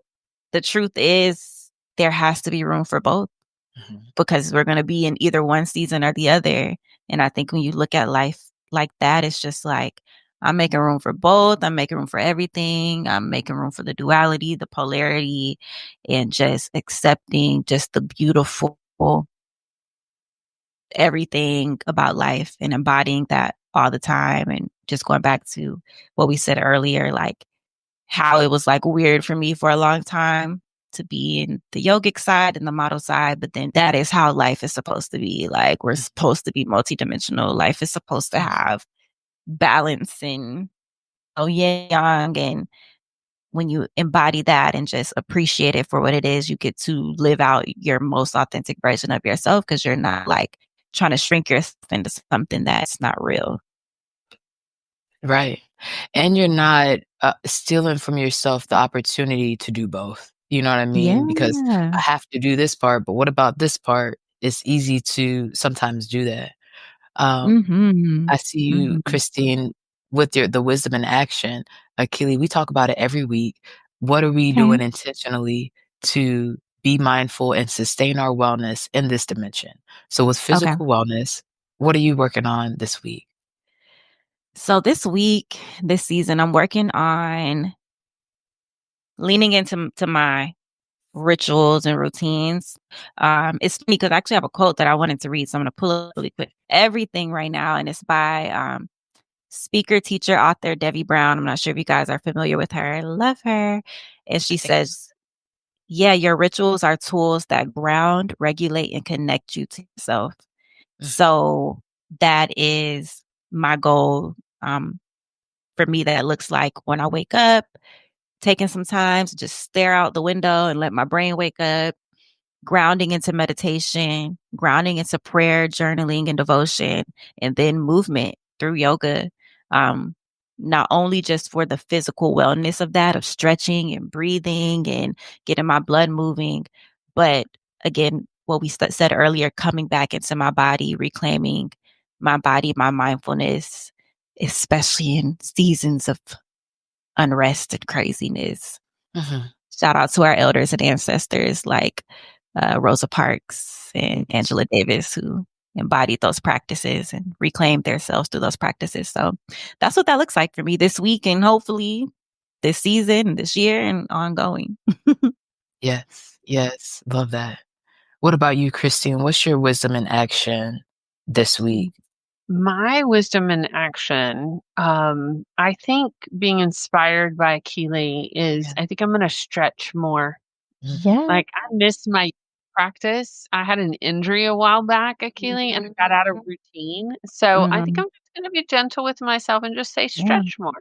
the truth is there has to be room for both Mhm. because we're gonna be in either one season or the other, and I think when you look at life like that, it's just like, I'm making room for both, I'm making room for everything, I'm making room for the duality, the polarity, and just accepting just the beautiful everything about life and embodying that all the time, and just going back to what we said earlier, like, how it was like weird for me for a long time to be in the yogic side and the model side, but then that is how life is supposed to be. Like we're supposed to be multidimensional. Life is supposed to have balance and young, and when you embody that and just appreciate it for what it is, you get to live out your most authentic version of yourself because you're not like trying to shrink yourself into something that's not real. Right. And you're not, stealing from yourself the opportunity to do both. You know what I mean? Because Yeah. I have to do this part, but what about this part? It's easy to sometimes do that. Um, Mhm. I see you, Mhm. Christine, with the wisdom in action. Akili, we talk about it every week. What are we Okay. doing intentionally to be mindful and sustain our wellness in this dimension? So with Okay. physical wellness, what are you working on this week? So this season, I'm working on leaning into to my rituals and routines. It's funny because I actually have a quote that I wanted to read, so I'm gonna pull up really quick. Everything right now, and it's by speaker, teacher, author Debbie Brown. I'm not sure if you guys are familiar with her. I love her. And I she think says, yeah, your rituals are tools that ground, regulate, and connect you to yourself. mm, So that is my goal. For me, that looks like when I wake up, taking some time to just stare out the window and let my brain wake up, grounding into meditation, grounding into prayer, journaling, and devotion, and then movement through yoga. Um, Not only just for the physical wellness of that, of stretching and breathing and getting my blood moving, but again, what we said earlier, coming back into my body, reclaiming my body, my mindfulness, especially in seasons of unrest and craziness. mhm. Shout out to our elders and ancestors like Rosa Parks and Angela Davis, who embodied those practices and reclaimed themselves through those practices. So that's what that looks like for me this week and hopefully this season, this year, and ongoing. Yes, yes, love that. What about you, Christine? What's your wisdom in action this week? My wisdom in action, I think being inspired by Akili is Yeah. I think I'm gonna stretch more. Mhm, Yeah. Like, I miss my practice. I had an injury a while back, Akili, and I got out of routine. So I think Mhm. I'm just gonna be gentle with myself and just say Yeah. stretch more.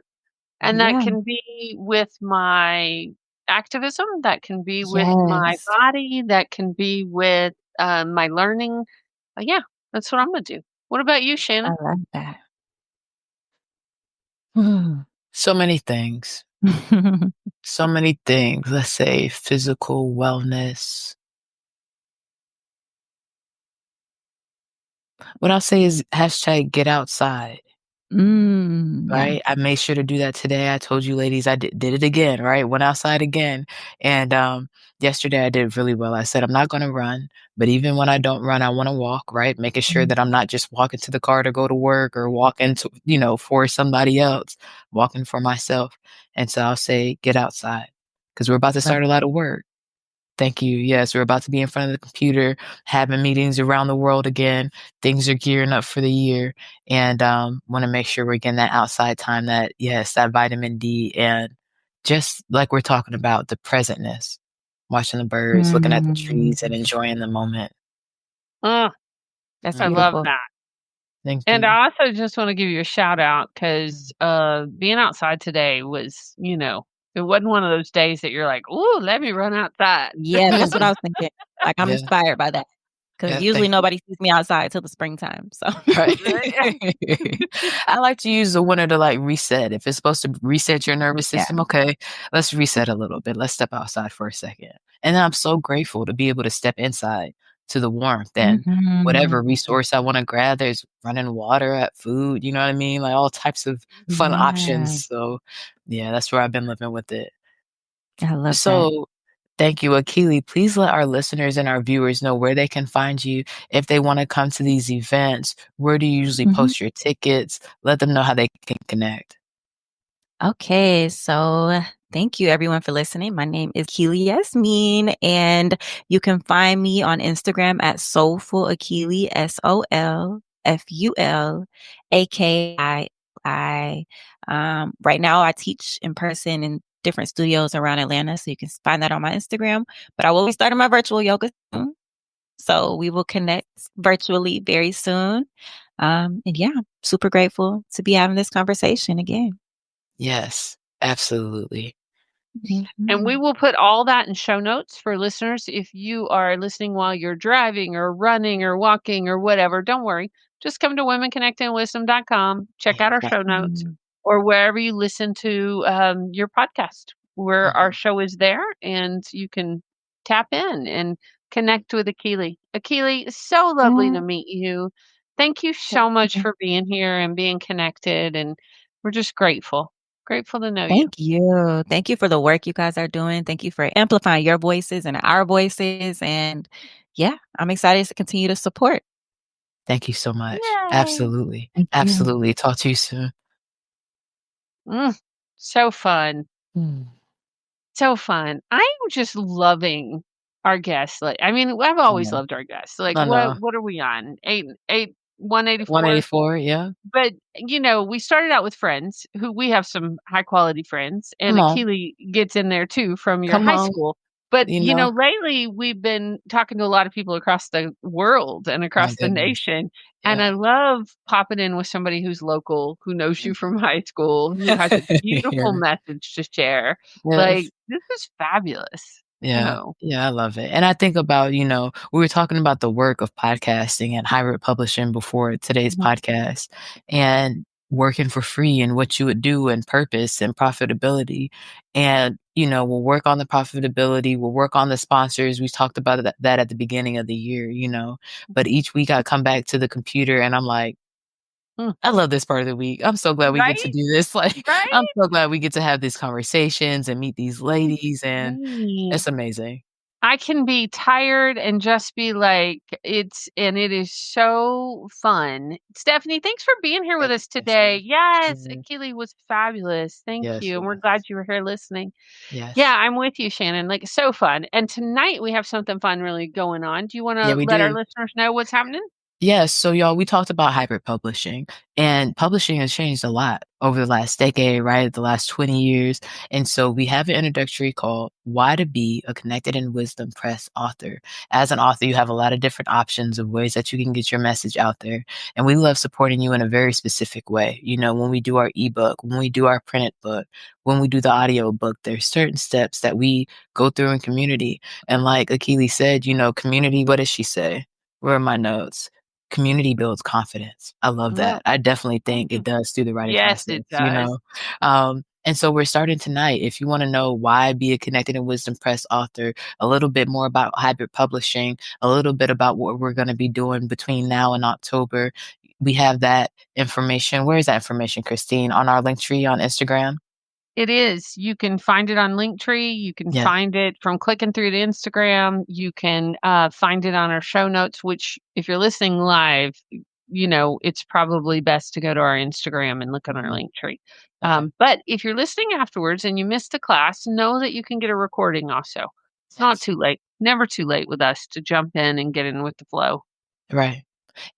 And that Yeah. can be with my activism, that can be with my Yes. body, that can be with, my learning. Yeah, that's what I'm gonna do. What about you, I Shannon? love that. Mm. So many things. So many things. Let's say physical wellness. What I'll say is hashtag get outside, Yeah. right? I made sure to do that today. I told you ladies I did it again, right? Went outside again. And yesterday I did really well. I said I'm not gonna run, but even when I don't run, I wanna walk, right? Making sure Mm. that I'm not just walking to the car to go to work or walking to, for somebody else, walking for myself. And so I'll say get outside because we're about to Love start a lot of work. Thank you. Yes, we're about to be in front of the computer, having meetings around the world again. Things are gearing up for the year, and want to make sure we're getting that outside time. That yes, that vitamin D, and just like we're talking about the presentness, watching the birds, looking at the trees, and Mm. enjoying the moment. Ugh, That's I Mhm. love beautiful. that. Thank And you. I also just wanna give you a shout out because being outside today was, it wasn't one of those days that you're like, "Ooh, let me run outside." Yeah, that's what I was thinking. Like, I'm Yeah, inspired by that because yeah. usually Thank you. nobody sees me outside till the springtime, so Right. Right? I like to use the winter to, like, reset. If it's supposed to reset your nervous yeah. system, okay, let's reset a little bit. Let's step outside for a second. And I'm so grateful to be able to step inside to the warmth and whatever Mhm. resource I wanna grab. There's running water, food, you know what I mean? Like, all types of fun Yeah, options. So, yeah, that's where I've been living with it. I love that. So, thank you, Akili. Please let our listeners and our viewers know where they can find you if they want to come to these events. Where do you usually Mhm. post your tickets? Let them know how they can connect. Okay, so thank you everyone for listening. My name is Akili Yasmin, and you can find me on Instagram at Soulful Akili, SOLFULAKII. Right now, I teach in person in different studios around Atlanta. So you can find that on my Instagram. But I will be starting my virtual yoga soon. So we will connect virtually very soon. And yeah, super grateful to be having this conversation again. Yes, absolutely. And we Mhm. will put all that in show notes for listeners. If you are listening while you're driving or running or walking or whatever, don't worry. Just come to womenconnectingwisdom.com, check out our show notes, Mhm. or wherever you listen to your podcast, where our Mhm. show is there, and you can tap in and connect with Akili. Akili, so lovely to Mhm. meet you. Thank you Thank so much you. for being here and being connected. And we're just grateful. Grateful to know you. Thank you. Thank you for the work you guys are doing. Thank you for amplifying your voices and our voices. And yeah, I'm excited to continue to support. Thank you so much. Yay. Absolutely. Thank you. Absolutely. Talk to you soon. Mm, so fun. Mm. So fun. I'm just loving our guests. Like, I mean, I've I always know. loved our guests. Like, I know. what are we on? 184. 184, yeah. But we started out with friends who we have some high quality friends, and Come on. Akili gets in there too from your Come high on. school. But You know? lately we've been talking to a lot of people across the world and My across the goodness. nation. And Yeah. I love popping in with somebody who's local, who knows you from Mhm. high school, who has a beautiful Yeah. message to share. Like, Yes. this is fabulous. Yeah. So, Yeah, I love it. And I think about, we were talking about the work of podcasting and hybrid publishing before today's mhm, podcast and working for free and what you would do and purpose and profitability. And, we'll work on the profitability, we'll work on the sponsors. We talked about that at the beginning of the year. But mhm, each week I come back to the computer and I'm like, mm, I love this part of the week. I'm so glad we get to right? do this. Like, I'm Right? so glad we get to have these conversations and meet these ladies, and Right. it's amazing. I can be tired and just be like, it is so fun. Stephanie, thanks for being here with Thank us you, Ashley. today. Yes, Mhm. Akili was fabulous. Thank Yes, you. it And we're was. glad you were here listening. Yeah, Yes. I'm with you, Shannon. Like, so fun. And tonight we have something fun really going on. Do you want Yeah, to we let our do. listeners know what's happening? Yes. So, y'all, we talked about hybrid publishing, and publishing has changed a lot over the last decade, right? The last 20 years. And so, we have an introductory called Why to Be a Connected and Wisdom Press Author. As an author, you have a lot of different options of ways that you can get your message out there. And we love supporting you in a very specific way. When we do our ebook, when we do our printed book, when we do the audio book, there's certain steps that we go through in community. And like Akili said, community, what does she say? Where are my notes? Community builds confidence. I love Mm, that. I definitely think it mm. does through the writing Yes, it does. process. And so we're starting tonight. If you want to know why be a Connected and Wisdom Press author, a little bit more about hybrid publishing, a little bit about what we're going to be doing between now and October, we have that information. Where is that information, Christine? On our link tree on Instagram? It is. You can find it on Linktree. You can Yes. find it from clicking through to Instagram. You can find it on our show notes, which, if you're listening live, it's probably best to go to our Instagram and look on our Mhm. Linktree. Okay. But if you're listening afterwards and you missed a class, know that you can get a recording also. It's not Yes. too late. Never too late with us to jump in and get in with the flow. Right.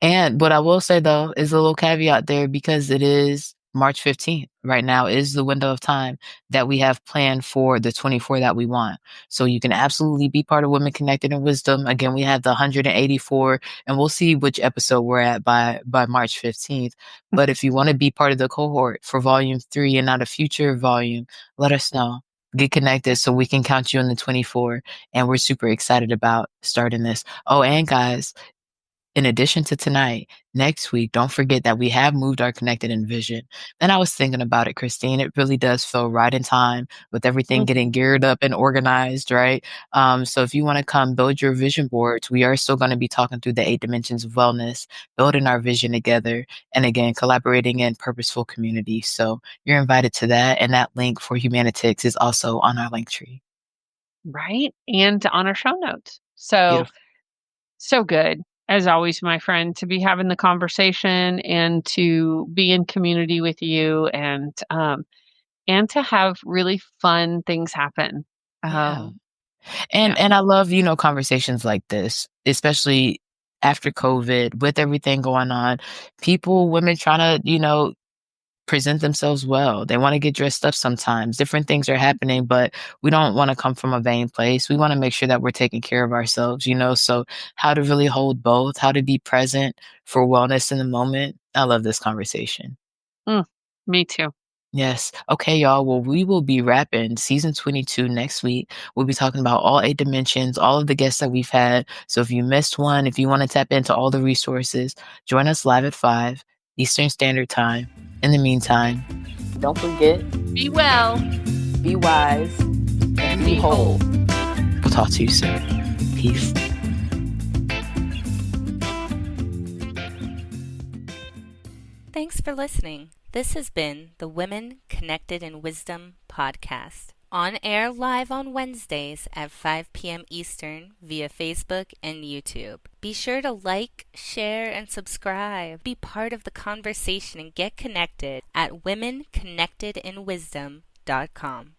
And what I will say though is a little caveat there because it is March 15th. Right now is the window of time that we have planned for the 24 that we want. So you can absolutely be part of Women Connected in Wisdom. Again, we have the 184 and we'll see which episode we're at by March 15th. But if you want to be part of the cohort for volume 3 and not a future volume, let us know. Get connected so we can count you in the 24. And we're super excited about starting this. Oh, and guys, in addition to tonight, next week, don't forget that we have moved our Connected in Vision. And I was thinking about it, Christine. It really does feel right in time with everything getting geared up and organized, right? So if you want to come build your vision boards, we are still going to be talking through the 8 dimensions of wellness, building our vision together, and again, collaborating in purposeful community. So you're invited to that. And that link for Humanitics is also on our link tree. Right? And on our show notes. So, Beautiful. so good. As always, my friend, to be having the conversation and to be in community with you and to have really fun things happen. Yeah. Yeah. And I love, conversations like this, especially after COVID, with everything going on. Women trying to, present themselves well. They wanna get dressed up sometimes. Different things are happening, but we don't wanna come from a vain place. We wanna make sure that we're taking care of ourselves, you know? So how to really hold both, how to be present for wellness in the moment. I love this conversation. Mm, me too. Yes. Okay, y'all. Well, we will be wrapping season 22 next week. We'll be talking about all 8 dimensions, all of the guests that we've had. So if you missed one, if you want to tap into all the resources, join us live at 5 Eastern Standard Time. In the meantime, don't forget, Be well. be wise, and be whole. We'll talk to you soon. Peace. Thanks for listening. This has been the Women Connected in Wisdom podcast. On air live on Wednesdays at 5 p.m. Eastern via Facebook and YouTube. Be sure to like, share, and subscribe. Be part of the conversation and get connected at womenconnectedinwisdom.com.